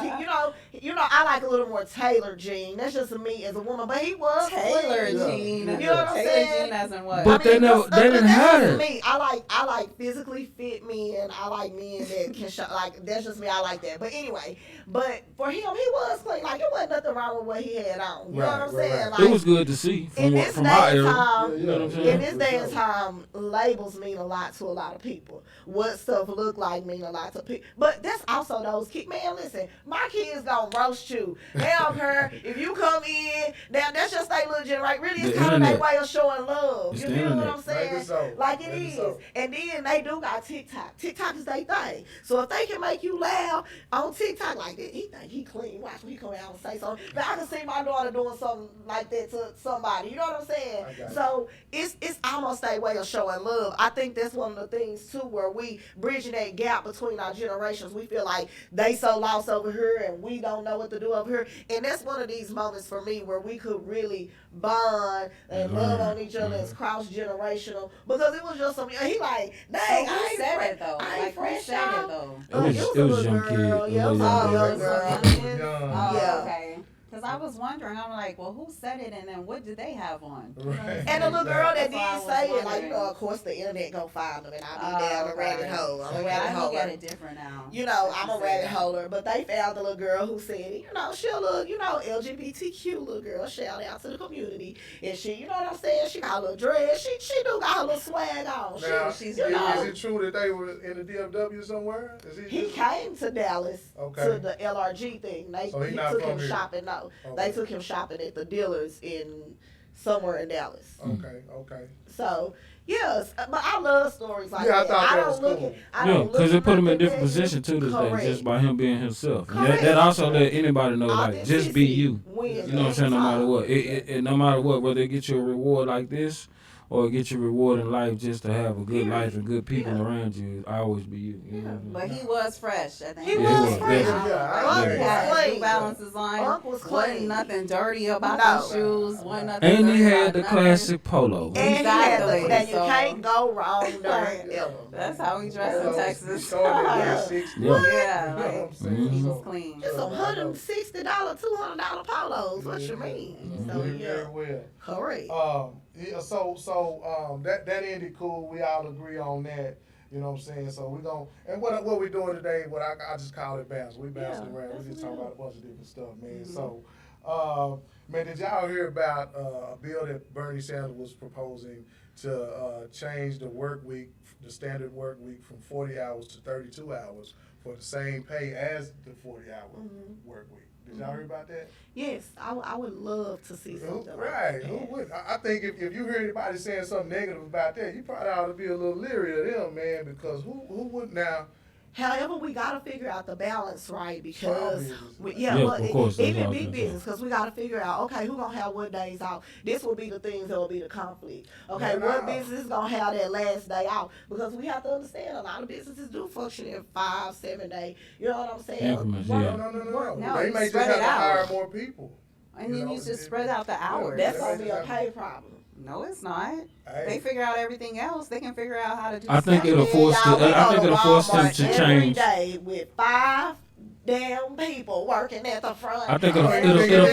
you know, I like a little more tailored jean. That's just me as a woman. But he was Taylor clean. jean. Yeah. You know what I'm Taylor saying? jean as in what? But they never- they didn't have that's it. Me, I like physically fit men. I like men that can show. Like that's just me. I like that. But anyway, but for him, he was clean. Like it wasn't nothing wrong with what he had on. You know what I'm saying? Like, It was good to see in from this from day our and era. time, You know what I'm in saying? this day and time, labels mean a lot to a lot of people. What stuff look like mean a lot to people. But that's also those kids. Man, listen, my kids gonna roast you. They don't care if you come in. That's just they little generation. Really, it's The kind of their internet. way of showing love. It's You the feel what internet. I'm saying? Maybe so. Like it Maybe is. so. And then they do got TikTok. TikTok is their thing. So if they can make you laugh on TikTok like that, he think he clean. Watch when he come out and say something. But I can see my daughter doing something like that to somebody. You know what I'm saying? I got it. So it's almost a way of showing love. I think that's one of the things too where we bridging that gap between our generations. We feel like they so lost over here and we don't know what to do over here. And that's one of these moments for me where we could really bond and love on each other as cross generational because it was just some. He like, dang, So I who ain't said fre- it though? I ain't Like who fresh said out. it though? It was a young little kid. girl. It Yeah, it was was young a kid. little girl. Young. Oh, Yeah. okay. Because I was wondering, I'm like, well, who said it, and then what did they have on? Right. And the little girl that That's why I did was say it, like, wondering. you know, of course the internet gonna find them, and I'll be down a rabbit hole. I'm a Yeah, rabbit I look at hole. it different now. You know, I'm a She said rabbit that. holer, but they found the little girl who said, you know, she a little, you know, LGBTQ little girl. Shout out to the community, and she, you know what I'm saying? She got a little dress. She do got her little swag on. Now, she's is young. it true that they were in the DFW somewhere? Is He just- came to Dallas Okay. to the LRG thing. So he not took from him here? shopping. No, Okay. they took him shopping at the dealers in somewhere in Dallas. Okay, okay. So yes, but I love stories like Yeah, I that. thought that don't was look cool. at. I Yeah, don't look because at it put him in a nothing different position too this day, Correct. just by him being himself. And Correct. that also let anybody know, like, just be you. Wins You know what I'm saying? No every matter time. what, it no matter what, whether it get you a reward like this or it get you a reward in life just to have a good life and good people Yeah. around you, I always be you. You know what I'm But he was fresh at the end. He of Yeah, the was day. fresh. Yeah, Unc I He had was New clean. Balances on. Unc was Wasn't clean. nothing dirty about No. those shoes. Wasn't nothing And he dirty had about the nothing. classic polo. And he had the, Exactly, and you so- can't go wrong there Yeah. ever. That's how we dress in Those- Texas. started at Yeah. 60. Yeah. Yeah, You know what I'm like, saying? he So- was clean. It's some $160, $200 polos. What you mean? So Very, yeah, very well. correct. Yeah, that ended cool. We all agree on that. You know what I'm saying? So we gon' and what we doing today? What I just call it bounce. We bouncing Yeah, around. We that's just talking real. about a bunch of different stuff, man. Mhm. So, man, did y'all hear about a bill that Bernie Sanders was proposing to change the work week, the standard work week, from 40 hours to 32 hours for the same pay as the 40-hour work week? Did y'all hear about that? Yes, I would love to see something. Right. Like that. Who would? I think if you hear anybody saying something negative about that, you probably ought to be a little leery of them, man, because who would now? However, we got to figure out the balance, right? Because, business. Yeah, but of course, that's even all big good, business, because we got to figure out, okay, who going to have what days off? This will be the things that will be the conflict. Okay, Yeah, what no. business is going to have that last day off? Because we have to understand a lot of businesses do function in 5-7 day. You know what I'm saying? Increments, Work- yeah. No. No, They you may just spread have it to out. hire more people. And then you just spread out the hours. That's going to be a pay problem. No, it's not. Hey. They figure out everything else. They can figure out how to do I think stuff. it'll force Y'all, we I go think to it'll force them Walmart to every change. day with 5 damn people working at the front. I think I it'll think it'll be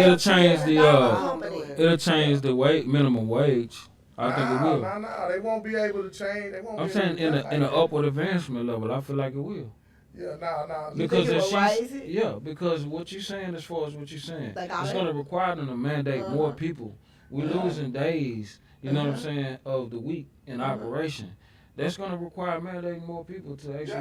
it'll change the company. it'll change the minimum wage. I think it will. No. They won't be able to change. They won't. I'm be saying able to in an upward advancement level, I feel like it will. Yeah, no. Because think it if will she's raise it? yeah, because what you saying as far as what you saying, Like it's all going to require them to mandate more Uh-huh. people. We're losing days, you know what I'm saying, of the week in operation. That's going to require mandating more people to actually,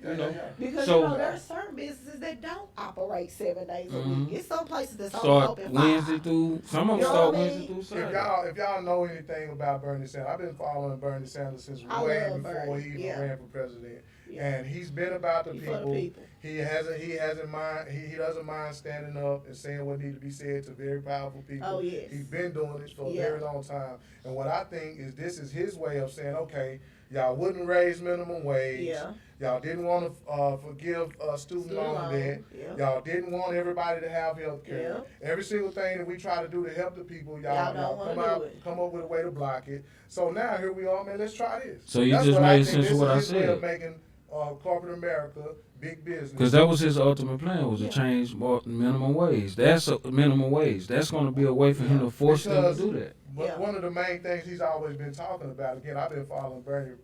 you know, Because So- you know there are certain businesses that don't operate 7 days a Mhm. week. It's some places that's only start open 5. Wednesday through. Some of them You know start what I Wednesday mean? through If Saturday. y'all know anything about Bernie Sanders, I've been following Bernie Sanders since I way love before Bernie, he even yeah. ran for president. Yeah. And he's been about the He for the people. people. He hasn't mind. He doesn't mind standing up and saying what needs to be said to very powerful people. Oh, yes. He's been doing this for a Yeah. very long time. And what I think is this is his way of saying, okay, y'all wouldn't raise minimum wage. Yeah. Y'all didn't want to forgive student loan debt. Yeah. Y'all didn't want everybody to have health care. Every single thing that we try to do to help the people, Y'all don't wanna do it. come up with a way to block it. So now here we are, man. Let's try this. So you That's just what I made think sense of this what is I his way said. of making corporate America, big business. Because that was his ultimate plan, was Yeah. to change minimum wage. That's minimum wage. That's going to be a way for him to force them to do that. But Yeah. one of the main things he's always been talking about, again, I've been following Bernie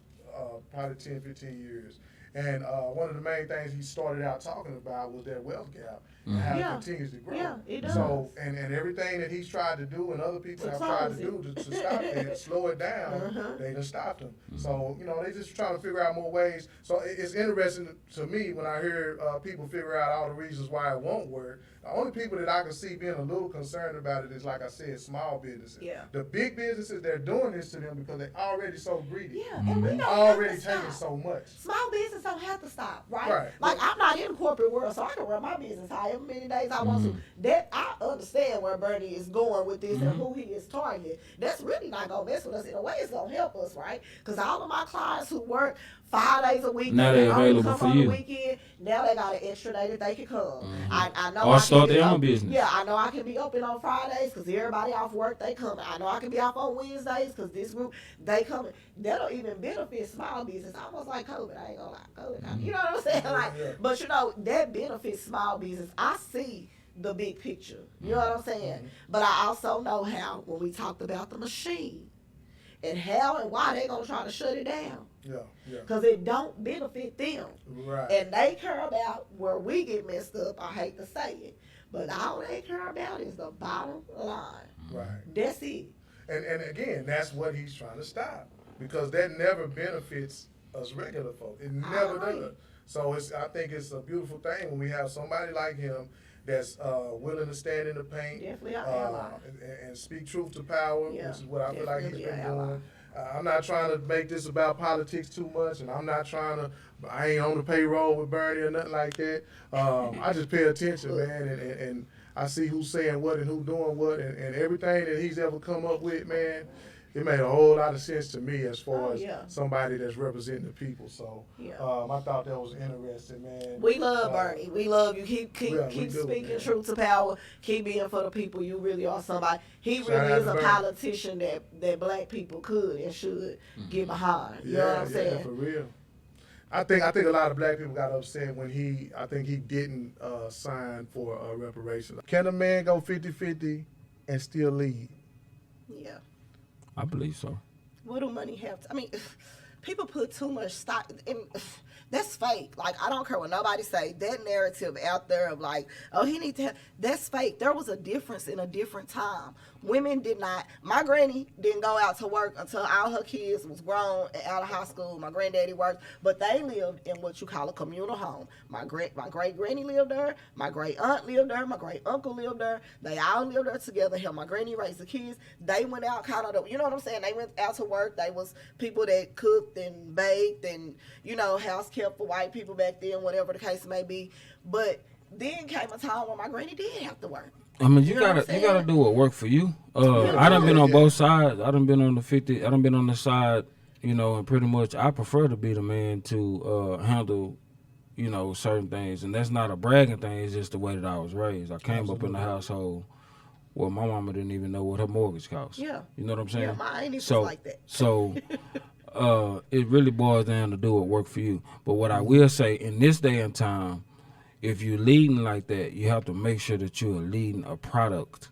probably 10, 15 years. And one of the main things he started out talking about was that wealth gap and how Yeah. it continues to grow. Yeah, it does. So, and everything that he's tried to do and other people To have tried to close do it. to stop it, slow it down, Uh-huh. they done stopped him. So, they just trying to figure out more ways. So it's interesting to me when I hear people figure out all the reasons why it won't work. The only people that I can see being a little concerned about it is, like I said, small businesses. Yeah. The big businesses, they're doing this to them because they're already so greedy. Yeah, and we don't have Already to taking stop. so much. Small business don't have to stop, right? Right. Like I'm not in the corporate world, so I can run my business however many days I want to. That I understand where Bernie is going with this and who he is targeting. That's really not gonna mess with us. In a way, it's gonna help us, right? Because all of my clients who work 5 days a week, Now they they're only available come for on you. the weekend. Now they got an extra day that they can come. I know. Or I start can be their own open- business. Yeah, I know I can be open on Fridays because everybody off work they come. I know I can be off on Wednesdays because this group they come. That'll even benefit small business. Almost like COVID. I ain't gonna lie, COVID. You know what I'm saying? Like, Yeah. but that benefits small business. I see the big picture. You know what I'm saying? But I also know how when we talked about the machine and how and why they gonna try to shut it down Yeah, yeah. because it don't benefit them. Right. And they care about where we get messed up. I hate to say it, but all they care about is the bottom line. Right. That's it. And again, that's what he's trying to stop because that never benefits us regular folk. It never agree. does. So I think it's a beautiful thing when we have somebody like him that's willing to stand in the paint Definitely an ally. and speak truth to power, Yeah, which is what I feel like he's definitely been an ally. doing. I'm not trying to make this about politics too much, and I ain't on the payroll with Bernie or nothing like that. I just pay attention, man, and I see who's saying what and who doing what, and everything that he's ever come up with, man. It made a whole lot of sense to me as far as yeah. somebody that's representing the people. So Yeah. I thought that was interesting, man. We love Bernie. We love you. Keep Yeah, we keep do, speaking man. truth to power. Keep being for the people. You really are somebody. He Shout really out is to a Bernie. politician that black people could and should get behind. You know what I'm saying? for real. I think a lot of black people got upset when he didn't sign for reparations. Can a man go 50-50 and still lead? Yeah. I believe so. What do money have to, I mean, people put too much stock in, that's fake. Like, I don't care what nobody say. That narrative out there of like, oh, he need to have, that's fake. There was a difference in a different time. Women did not, my granny didn't go out to work until all her kids was grown and out of high school. My granddaddy worked, but they lived in what you call a communal home. My great granny lived there, my great aunt lived there, my great uncle lived there. They all lived there together. Hell, my granny raised the kids. They went out kind of, you know what I'm saying? They went out to work. They was people that cooked and baked and, house kept for white people back then, whatever the case may be. But then came a time when my granny did have to work. I mean, You know what I'm you gotta saying? do what work for you. I done been on both sides. I done been on the 50. I done been on the side, and pretty much I prefer to be the man to handle, certain things. And that's not a bragging thing. It's just the way that I was raised. I came up in a household where my mama didn't even know what her mortgage cost. Yeah. You know what I'm saying? Yeah, mine is So, like that. So it really boils down to do what work for you. But what I will say, in this day and time, if you're leading like that, you have to make sure that you are leading a product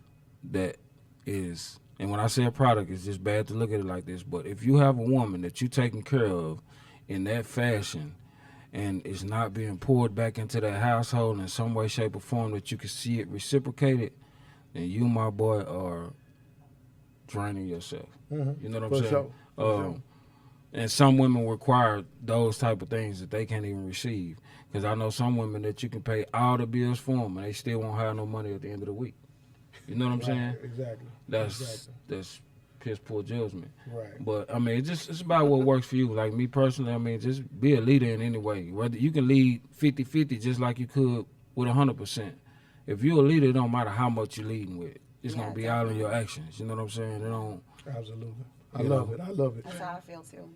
that is, and when I say a product, it's just bad to look at it like this, but if you have a woman that you're taking care of in that fashion and it's not being poured back into that household in some way, shape, or form that you can see it reciprocated, then you, my boy, are draining yourself. Mm-hmm. You know what I'm For saying? sure. For sure. And some women require those type of things that they can't even receive. Because I know some women that you can pay all the bills for them and they still won't have no money at the end of the week. You know what I'm saying? Exactly. That's piss poor judgment. Right. But I mean, it's about what works for you. Like me personally, I mean, just be a leader in any way. Whether you can lead 50-50 just like you could with 100%. If you're a leader, it don't matter how much you're leading with. It's gonna be all in your actions. You know what I'm saying? It don't. Absolutely. I You love know. it. I love it. That's how I feel too.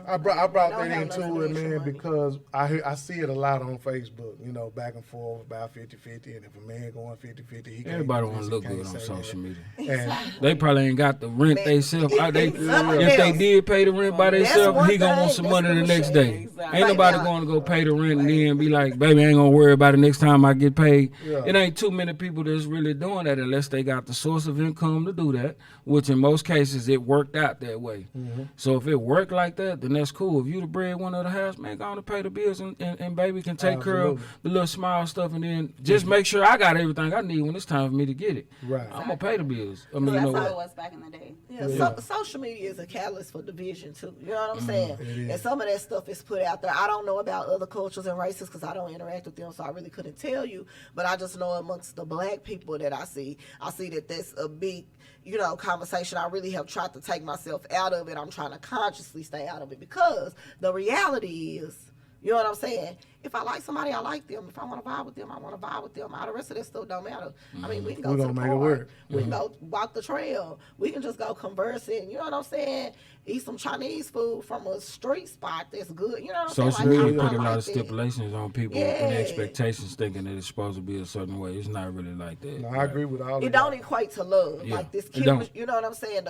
I brought Don't that have into nothing it, extra man, money. because I see it a lot on Facebook, you know, back and forth about 50-50, and if a man going 50-50, he can't Everybody do want this, to he look can't good on say social that. media. And They probably ain't got the rent Man, they self. If something they else. did pay the rent by That's themselves, one he gonna want thing, some that's money the the next machine. day. Exactly. Ain't nobody Right now. going to go pay the rent and then be like, baby, I ain't gonna worry about it next time I get paid. Yeah. It ain't too many people that's really doing that unless they got the source of income to do that, which in most cases it worked out that way. So if it worked like that, then that's cool. If you the breadwinner of the house, man, go on to pay the bills and baby can take care of Absolutely. the little small stuff and then just make sure I got everything I need when it's time for me to get it. Right. I'm gonna pay the bills. I mean, you That's know That's how what? it was back in the day. Yeah, Yeah. social media is a catalyst for division too. You know what I'm saying? It is. And some of that stuff is put out there. I don't know about other cultures and races because I don't interact with them, so I really couldn't tell you. But I just know amongst the black people that I see that that's a big, you know, conversation. I really have tried to take myself out of it. I'm trying to consciously stay out of it because the reality is, you know what I'm saying? If I like somebody, I like them. If I want to vibe with them, I want to vibe with them. All the rest of that stuff don't matter. I mean, we can go We to gonna the make it park. work. We can go walk the trail. We can just go conversing. You know what I'm saying? Eat some Chinese food from a street spot that's good. You know what I'm saying? Social Like, media I put a lot like of that. stipulations on people Yeah. and expectations, thinking that it's supposed to be a certain way. It's not really like that. No, I agree with all of It that. don't equate to love. Yeah, Like this it don't. chemistry, you know what I'm saying?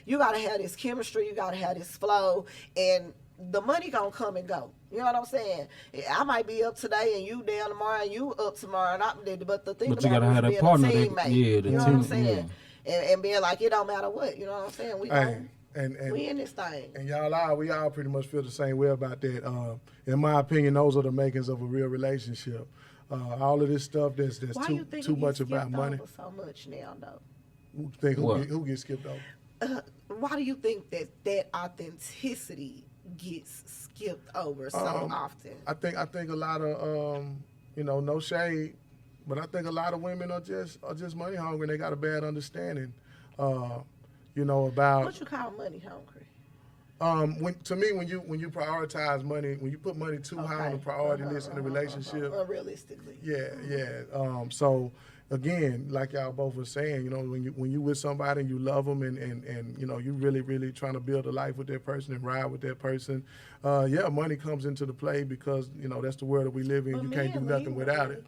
You gotta have this chemistry, you gotta have this flow, and the money gonna come and go. You know what I'm saying? I might be up today and you down tomorrow and you up tomorrow and I'm dead. But the thing But you about gotta it have is that being partner a that- teammate. yeah, the you know what I'm team, saying? And being like, it don't matter what. You know what I'm saying? We Hey, gon' we in this thing. And we all pretty much feel the same way about that. In my opinion, those are the makings of a real relationship. All of this stuff that's Why you think too it much gets about skipped money. over so much now, though? What? Who gets skipped over? Why do you think that authenticity gets skipped over so often? I think a lot of no shade, but I think a lot of women are just money hungry. And they got a bad understanding, about. What you call money hungry? When you prioritize money, when you put money too high on the priority list in a relationship, Unrealistically. yeah. So again, like y'all both were saying, when you with somebody and you love them and you really trying to build a life with that person and ride with that person, money comes into the play because that's the world that we live in. But You can't do men nothing lead without with it.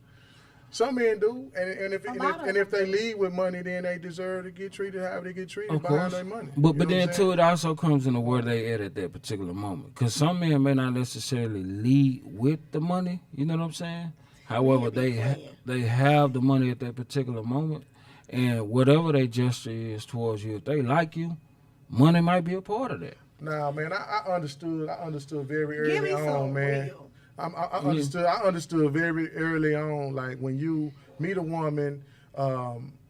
Some men do, and if A lot of they lead with money, then they deserve to get treated however they get treated Of behind course. their money. But You know what then I'm too, saying? it also comes into where they at that particular moment. Because some men may not necessarily lead with the money. You know what I'm saying? However, be they playing. they have the money at that particular moment, and whatever their gesture is towards you, if they like you, money might be a part of that. Nah, man, I understood very Give me early on, some man. real. I understood very early on, like when you meet a woman,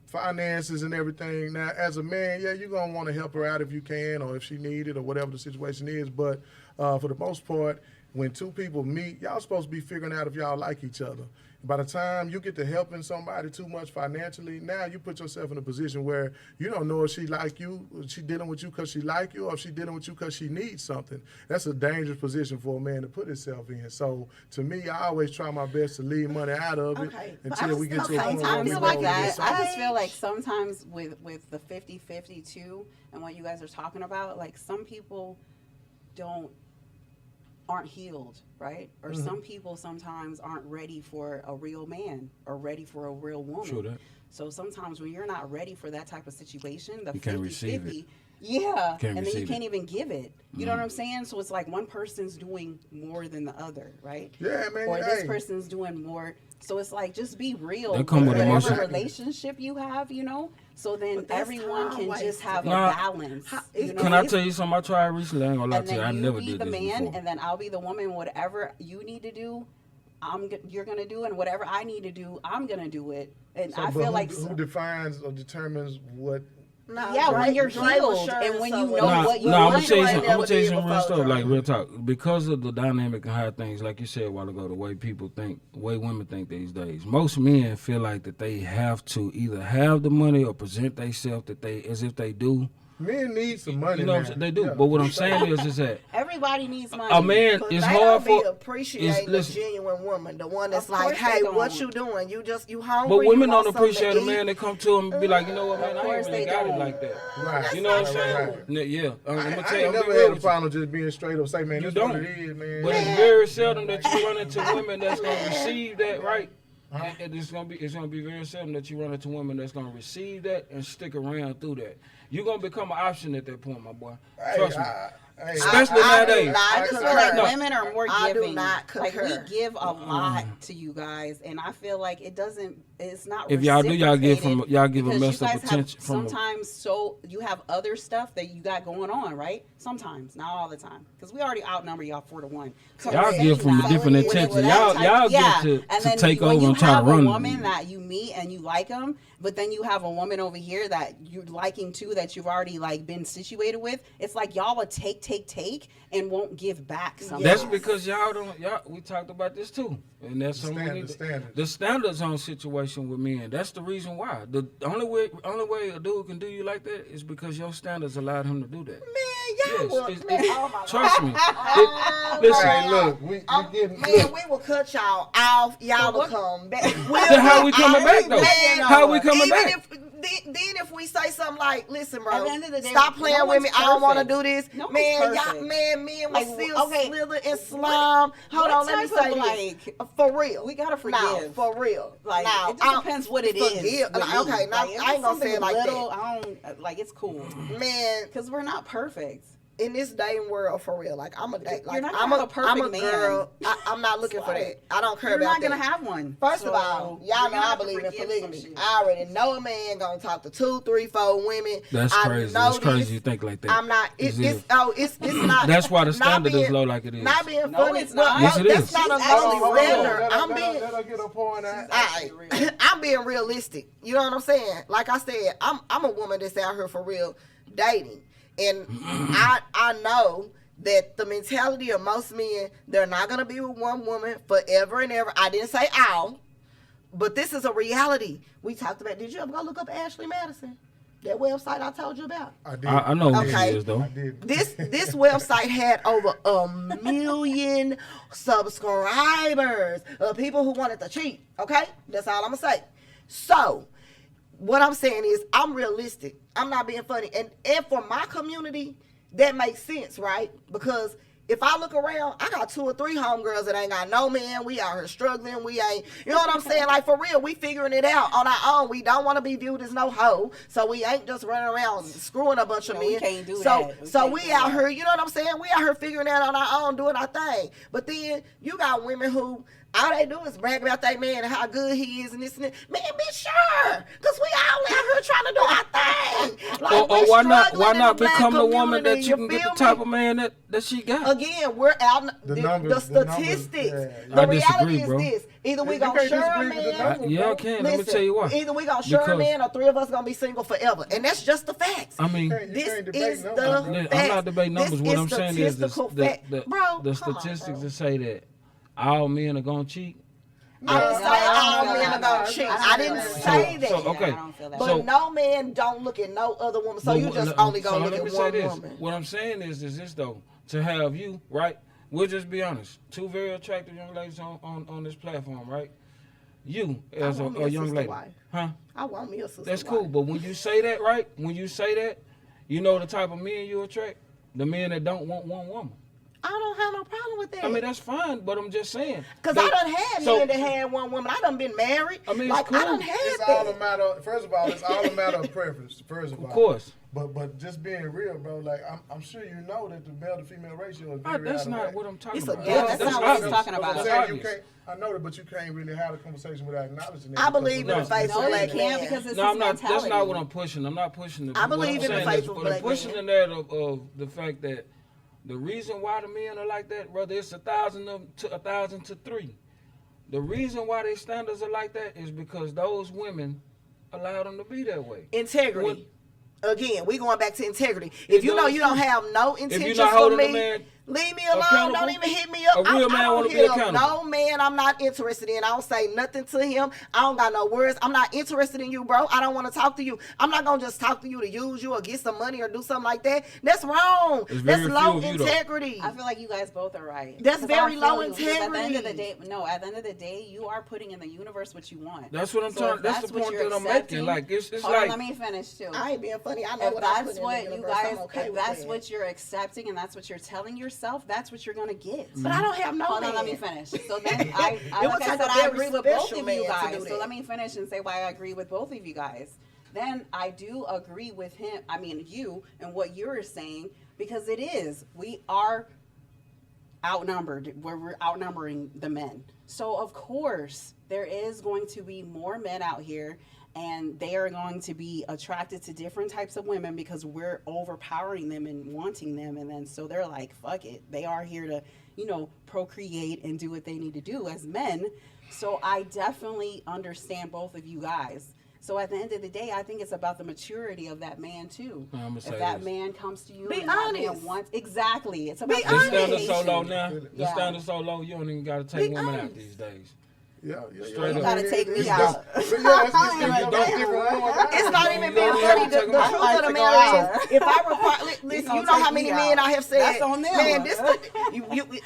finances and everything. Now, as a man, yeah, you're gonna want to help her out if you can, or if she need it, or whatever the situation is. But for the most part, when two people meet, y'all supposed to be figuring out if y'all like each other. By the time you get to helping somebody too much financially, now you put yourself in a position where you don't know if she like you, if she dealing with you because she like you, or if she dealing with you because she needs something. That's a dangerous position for a man to put himself in. So to me, I always try my best to leave money out of it Okay, but until we get to a point where Sometimes we feel know like we that. get I something. just feel like sometimes with the 50-50 too, and what you guys are talking about, like some people aren't healed, right? Or some people sometimes aren't ready for a real man or ready for a real woman. True that. So sometimes when you're not ready for that type of situation, the You can't 50-50, receive it. yeah, Can't and then you receive can't it. even give it. You know what I'm saying? So it's like one person's doing more than the other, right? Yeah, man. Or this hey. person's doing more. So it's like just be real That with come with whatever emotion. relationship you have, So then But that's everyone time can wasted. just have Nah. a balance. it's- Can I tell you something I tried recently? I ain't gonna lie And to you. I then you never be did the this man, before. and then I'll be the woman. Whatever you need to do, you're gonna do, and whatever I need to do, I'm gonna do it. And So, I but feel who, like who defines or determines what? No, Yeah, when you're Dre was healed sharing and when you something know with Nah, what you us. I'm want. gonna tell you Dre some. I'm never gonna tell you did some real before stuff. Dre. Like real talk, because of the dynamic and how things, like you said a while ago, the way people think, the way women think these days. Most men feel like that they have to either have the money or present themselves as if they do, Men need some money. You know what I'm now. saying? They do. Yeah. But what I'm saying is that Everybody needs money. a man But is they hard don't be for. appreciating the listen. genuine woman, the one that's Of like, course hey, they what don't. you doing? You hungry? But You women want don't something appreciate to a man eat? that come to them and be like, you know what, man, I course ain't really they got it don't. like that. Right. You know what I'm Right, saying? right. Yeah. I'm I gonna ain't tell you, I'm never be had real a with you. problem just being straight up say, man, You this what don't. it is, man. But it's very seldom that you run into women that's gonna receive that, right? And it's gonna be very seldom that you run into women that's gonna receive that and stick around through that. You're gonna become an option at that point, my boy. Trust me. Especially I do nowadays. not I just feel concur. like No. women are more I do giving. not Like we concur. give a lot to you guys, and I feel like it's not. If y'all do, y'all give reciprocated y'all give a because messed you up guys have attention from. sometimes. So you have other stuff that you got going on, right? Sometimes, not all the time, because we already outnumber y'all 4-1. So Y'all I'm give saying from a that. different With intention. that Y'all type- give and to then take when over you and try to have run. a woman that you meet and you like them, but then you have a woman over here that you're liking too, that you've already like been situated with. It's like y'all will take, and won't give back something. That's because y'all don't. We talked about this too, and that's something we need. Standards. The standards on situation with men. That's the reason why. The only way a dude can do you like that is because your standards allowed him to do that. Man, y'all Yes, will. Man, oh my Trust me. God. Listen. Hey, look, we getting. Man, we will cut y'all off. Y'all will come back. Then how we coming back though? Man, How we coming even back? Then if we say something like, listen, bro, At the end of the day, stop playing no with me. one's I don't want to perfect. do this. No one's Man, y'all, perfect. men will Like, still okay, slither and slime. Hold what on, let me type say of, this. For real. we gotta No, forgive. for real. Like Now, it just depends what it is. forgive. with Like, me. okay, now, Like, if I ain't it's gonna say it something like little, that. I don't like. It's cool Man, because we're not perfect. in this dating world, for real, like I'm a date, like not I'm gonna a, have a perfect I'm a man. girl. I'm not looking for that. I don't care You're about not gonna that. have one. First So, of all, you're y'all know gonna I have to believe in forgive polygamy. some shit. I already know a man gonna talk to 2, 3, 4 women. That's I crazy. know It's crazy this. you think like that. I'm not. It's It's ill. it's not. That's why the not standard is being- low like it is. Not being No, funny. it's not. Yes, it that's is. not a She's actually low real. standard. I'm being. That'll get a point out. I'm being realistic. You know what I'm saying? Like I said, I'm a woman that's out here for real dating, and I know that the mentality of most men, they're not gonna be with one woman forever and ever. I didn't say all, but this is a reality. We talked about. Did you ever go look up Ashley Madison? That website I told you about. I did. I know who Okay. it is though. I did. This website had over 1 million subscribers of people who wanted to cheat. Okay, that's all I'm gonna say. So, what I'm saying is, I'm realistic. I'm not being funny, and for my community, that makes sense, right? Because if I look around, I got 2 or 3 homegirls that ain't got no man. We out here struggling. We ain't, you know what I'm saying? Like, for real, we figuring it out on our own. We don't want to be viewed as no hoe, so we ain't just running around screwing a bunch of No, men. we can't do so, that. So can't we do out that. here, you know what I'm saying? We out here figuring that on our own, doing our thing. But then you got women who all they do is brag about that man and how good he is and this and that. Man, be sure, because we all out here trying to do our thing. Like, Or we why not? struggling Why in not the black become the woman that community, you can get feel the type me? of man that she got? Again, we're out. The The numbers- the the numbers, statistics. yeah. The I reality disagree, is bro. this: either we You gonna can't share a disagree with the man. numbers, Yeah, I bro. can. Let me tell you why. Either we gonna share a Because- man, or 3 of us gonna be single forever, and that's just the facts. I mean, You This can't debate is numbers, the bro. I'm facts. not debating numbers. This What I'm saying is statistical fact. Bro, the come on, statistics bro. that say that all men are gonna cheat. I didn't say I all don't men feel are that gonna way. cheat. I don't I feel didn't that way. say that. So okay. I don't feel that But So- no man don't look at no other woman. So But you just what- only gonna so look let at me say one this. woman. What I'm saying is this though, to have you, right? We'll just be honest. 2 very attractive young ladies on this platform, right? You as want me a a young sister lady, wife. huh? I want me a sister. That's cool. wife. But when you say that, right? When you say that, you know the type of men you attract. The men that don't want one woman. I don't have no problem with that. I mean, that's fine, but I'm just saying. Cause They- I done had so- men that had one woman. I done been married. I mean, it's like cool. I done had It's that. all a matter. First of all, it's all a matter of preference. First of all, Of course. But just being real, bro. Like I'm sure you know that the male to female ratio is very That's out of not whack. what I'm talking It's a about. gift. That's not what he's obvious. talking But about. I'm That's saying you obvious. can't. I know that, but you can't really have a conversation without acknowledging that. I believe in No. the face No, of you black can't men. because it's No, his I'm not. That's mentality. not what I'm pushing. I'm not pushing the. I what believe I'm in the saying faith is, of but black I'm pushing men. the narrative of the fact that the reason why the men are like that, brother, it's 1,000 to 1,000 to 3. The reason why their standards are like that is because those women allow them to be that way. Integrity. Again, we going back to integrity. If you know does you don't too. have no If intentions you're not for holding me, a man, Leave me alone. Accountable? Don't even hit me up. A real I man don't wanna be hit up accountable. no man I'm not interested in. I don't say nothing to him. I don't got no words. I'm not interested in you, bro. I don't want to talk to you. I'm not gonna just talk to you to use you or get some money or do something like that. That's wrong. It's That's very low few of you, though. integrity. I feel like you guys both are right. That's 'Cause very I feel low you, 'cause At the end of the day, integrity. no. At the end of the day, you are putting in the universe what you want. That's what I'm So trying. if That's the what point you're that I'm accepting- making. Like it's Hold on, like let me finish too. I ain't being funny. I know If what I that's put what in the you universe. guys, I'm okay if with that's that. what you're accepting and that's what you're telling yourself, that's what you're gonna get. But I don't have no Hold man. on, let me finish. So then It like would I take said, a I very agree with both special of you man to guys. do So that. let me finish and say why I agree with both of you guys. Then I do agree with him. I mean, you and what you're saying, because it is. We are outnumbered, where we're outnumbering the men. So of course there is going to be more men out here, and they are going to be attracted to different types of women because we're overpowering them and wanting them, and then so they're like, fuck it, they are here to, you know, procreate and do what they need to do as men. So I definitely understand both of you guys. So at the end of the day, I think it's about the maturity of that man too. I'ma say If that this. man comes to you Be and that man honest. wants exactly, it's about Be the standard honest. so low now. The Yeah. standard so low. You don't even gotta take Be women out honest. these days. Yeah. Straight I up. gotta mean, take me it's out. just- yeah, it's If you don't- different ones. It's not even You being don't funny. have to The take them out. truth I of the like to go matter out. is, if I require, listen, gonna you know how take many me men out. I have said, That's on them. man,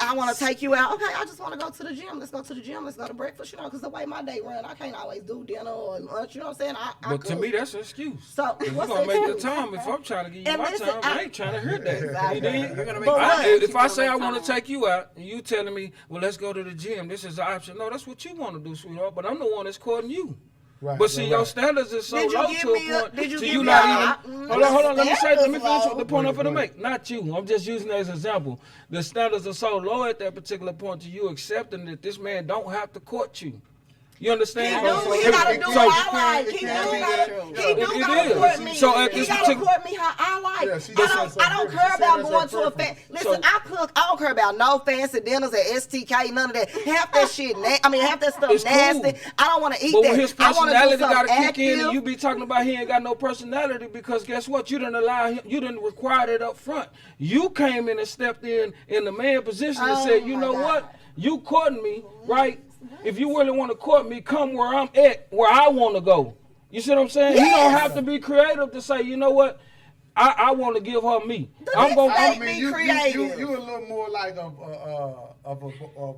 I want to take you out. Okay, I just want to go to the gym. Let's go to the gym. Let's go to breakfast. You know, because the way my day run, I can't always do dinner or lunch. You know what I'm saying? I But to cook. me, that's an excuse. So If you're what's gonna the make the excuse? time, if I'm trying to give you And my listen, time, I I- ain't trying to hear that. Exactly. You dig? You're gonna make But time. what? If I You're say I gonna want make to time. take you out, and you telling me, well, let's go to the gym. This is the option. No, that's what you want to do, sweetheart. But I'm the one that's courting you. Right, But see, right, your right. standards is so Did you low give to me a a- point. did you to give you me not a- even. Hold on. Let me finish Standards what low. the point I'm Wait, finna wait. make. Not you. I'm just using it as an example. The standards are so low at that particular point to you accepting that this man don't have to court you. You understand? He do. He So- gotta do so- what I like. it He do can't be gotta. that- He do It gotta is. court me. So at He this gotta particular- court me how I like. Yeah, she I just don't. said I don't something care different. about She said going to a that's her Listen, So- I cook. I don't care about no fancy dinners at STK. None of that. Half that shit. Half that stuff It's cool. nasty. I don't want to eat But that. when his I want to do personality something got to kick active. in, and you be talking about he ain't got no personality because guess what? You didn't allow him. You didn't require it up front. You came in and stepped in the man position and Oh, said, you my know God. what? You courting me, right? If you really want to court me, come where I'm at, where I want to go. You see what I'm saying? You don't Yes. have to be creative to say, you know what? I want to give her me. The I'm next gonna. day- I I'm, Be mean, you creative. a little more like of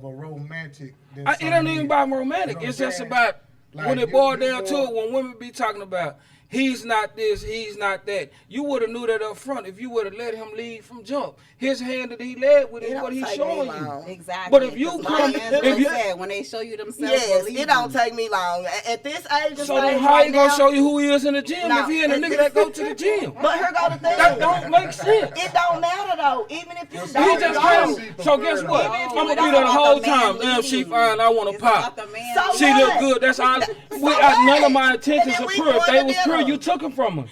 a romantic. Than it some ain't men. even about romantic. You know what it's I'm just saying? about Like, when it you- boiled you down to more- it. When women be talking about he's not this, he's not that. You would have knew that up front if you would have let him lead from jump. His hand that he led with It is don't what he's take me showing long. you. Exactly. But if you 'Cause come- my if if you- said, when they show you themselves, Yes, believe it don't them. take me long. At this age, So then how you gonna show you who he is in the gym No. if he ain't a nigga that go to the gym? But here go the thing. That don't make sense. It don't matter though. Even if you He don't He just go. came. So guess what? Even if I'm you gonna be don't there the about whole the man time. Damn, she leading. fine. I want to It's pop. about the man. So She what? look good. That's all. So None of my what? intentions And are then we pure. If going they to was pure, dinner. you took them from her.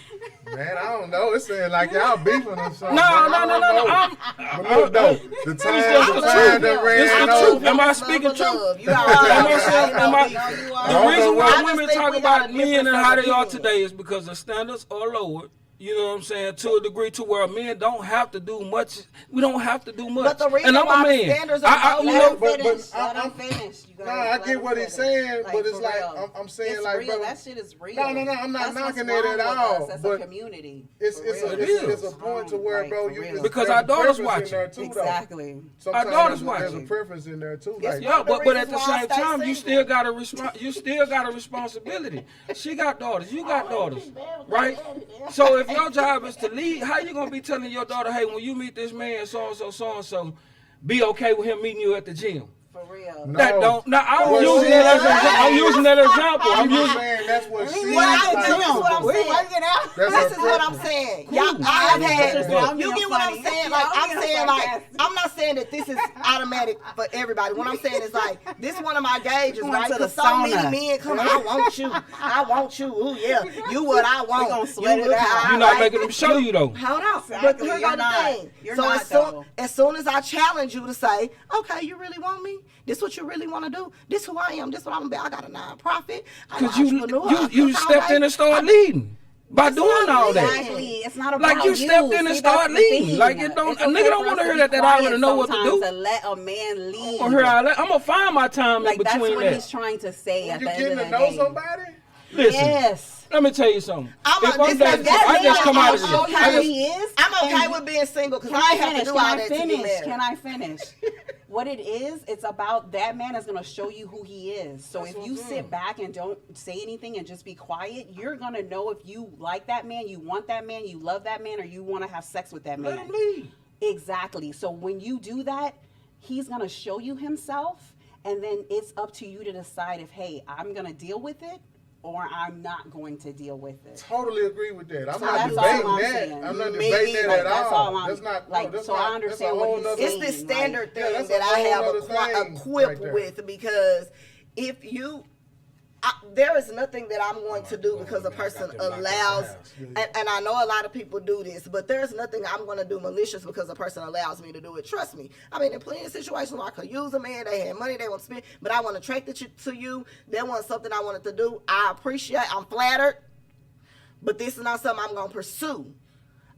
Man, I don't know. It's saying like y'all beefing or something. No. man. I don't know. But look though, the It's time the truth. that It's ran the over. truth. Am I speaking Love, truth? You already Am I know. saying- I am know I- we- No, you The are. reason I why just women think talk we got about a men different and how they are opinion. today is because the standards are lowered. You know what I'm saying? To a degree to where men don't have to do much. We don't have to do much. But the reason and I'm why a the man. standards are you low- know, Let him but finish. I'm- Let him I'm- finish. You guys, Nah, I let get him what he's finish. saying, but it's for like real. I'm saying It's like, real. bro. That shit is real. No, I'm not That's knocking what's it wrong at with all, us as but a community. It's For it's real. a It it's is. a point to where, Like, bro, for you real. Because there's our a daughters preference in watching. there, too, though. Exactly. Sometimes daughters there's a watching. preference in there too. Like, Yeah, one of the but at the reasons why I same stay time, you single. still got a you still got a responsibility. She got daughters, you got daughters, right? So if your job is to lead, how you gonna be telling your daughter, hey, when you meet this man, so and so, be okay with him meeting you at the gym? For real. No. That don't. Now I'm Well, using see, that as that's- I'm using that example. I'm I'm just using. saying that's what she What I like. do is what I'm We saying. working out. That's This her is what I'm preference. saying. Cool. Y'all, I have had. But- You get what I'm saying? Like I'm saying, like I'm not saying that this is automatic for everybody. What I'm saying is like this one of my gauges, Going right? to the Because so many sauna. men come, I want you, I want you. Ooh yeah, you what I want. gonna sweat You it look out. how I You're not like. making them show you though. Hold on, but Exactly. here You're go the not. thing. You're So not, though. as soon as I challenge you to say, okay, you really want me? This what you really want to do? This who I am. This what I'm about. I got a nonprofit. I'm Cause an you entrepreneur. you stepped in and started leading. by doing all that. Exactly. It's not about Like you stepped in and See, start that's the leading. thing. Like it don't. It's A nigga okay don't for want to us hear be that I quiet already know what to sometimes do. To let a man lead. Or hear I'm gonna find my time Like in that's between what that. he's trying to say at You the end getting of to the know day. somebody? Listen, Yes. let me tell you something. I'm If a- I'm this- dating, that I just come out of man, this. Show you I who just- he is. I'm okay and with being single because Can I I ain't have to finish? do Can all I that to be finish? married. Can I finish? What it is, it's about that man is going to show you who he is. So That's if what you I'm sit saying. back and don't say anything and just be quiet, you're going to know if you like that man, you want that man, you love that man, or you want to have sex with that Let man. him lead. Exactly. So when you do that, he's going to show you himself, and then it's up to you to decide if, hey, I'm going to deal with it or I'm not going to deal with it. Totally agree with that. I'm So not that's debating all I'm that. saying. I'm not Me debating that either. at That's all. all I'm- That's not. like, no, that's so not, I that's understand a what whole he's nother- It's saying. the standard Yeah, thing that's a that I whole have nother thing equipped right there. with because if you, there is nothing that I'm going to do because a person allows, and I know a lot of people do this, but there's nothing I'm going to do malicious because a person allows me to do it. Trust me. I mean, in plenty of situations where I could use a man, they had money, they want to spend, but I want to attract it to you. That wasn't something I wanted to do. I appreciate, I'm flattered, but this is not something I'm going to pursue.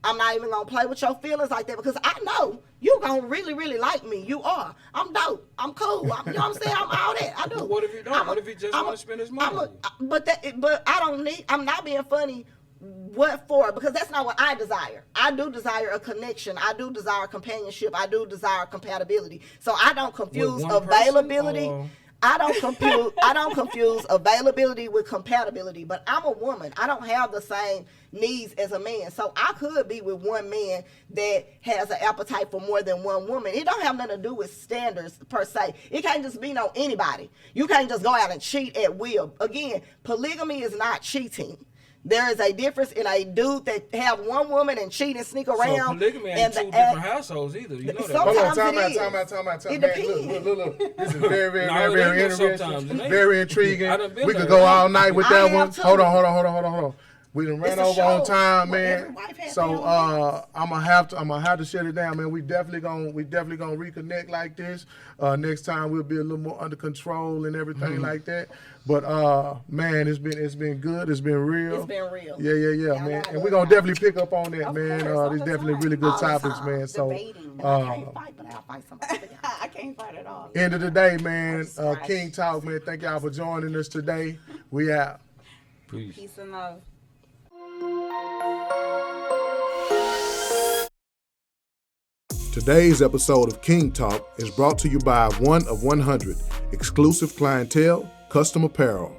I'm not even gonna play with your feelings like that because I know you gonna really, really like me. You are. I'm dope. I'm cool. You know what I'm saying? I'm all that. I do. But what if you don't? What if he just wanna spend his money? But I don't need. I'm not being funny. What for? Because that's not what I desire. I do desire a connection. I do desire companionship. I do desire compatibility. So I don't confuse one person, availability. or- I don't confuse availability with compatibility, but I'm a woman. I don't have the same needs as a man. So I could be with one man that has an appetite for more than one woman. It don't have nothing to do with standards per se. It can't just be no anybody. You can't just go out and cheat at will. Again, polygamy is not cheating. There is a difference in a dude that have one woman and cheat and sneak around. So polygamy ain't and two different households either. You know that. Sometimes Hold on, it is. time out. It Man, depends. look. This is very, very, No, very, it very ain't no interesting. sometimes. It ain't. Very intriguing. I done been We there. could go all night with I that have one. too. Hold on. We done ran It's a over on show. time, Well, man. every wife has So their own I'm gonna have to shut it down, man. We definitely gonna reconnect like this. Next time we'll be a little more under control and everything like that. But man, it's been good. It's been real. It's been real. Yeah, Y'all man. know And I we're gonna love definitely pick up on that, Of man. course, all These the definitely time. really good All the topics, time. man. So Debating. I can't fight, but I'll fight somebody. I can't fight at all. end of the day, man. Scratch. King Talk, man. Thank y'all for joining us today. We out. Peace. Peace and love. Today's episode of King Talk is brought to you by 1 of 100, exclusive clientele, custom apparel.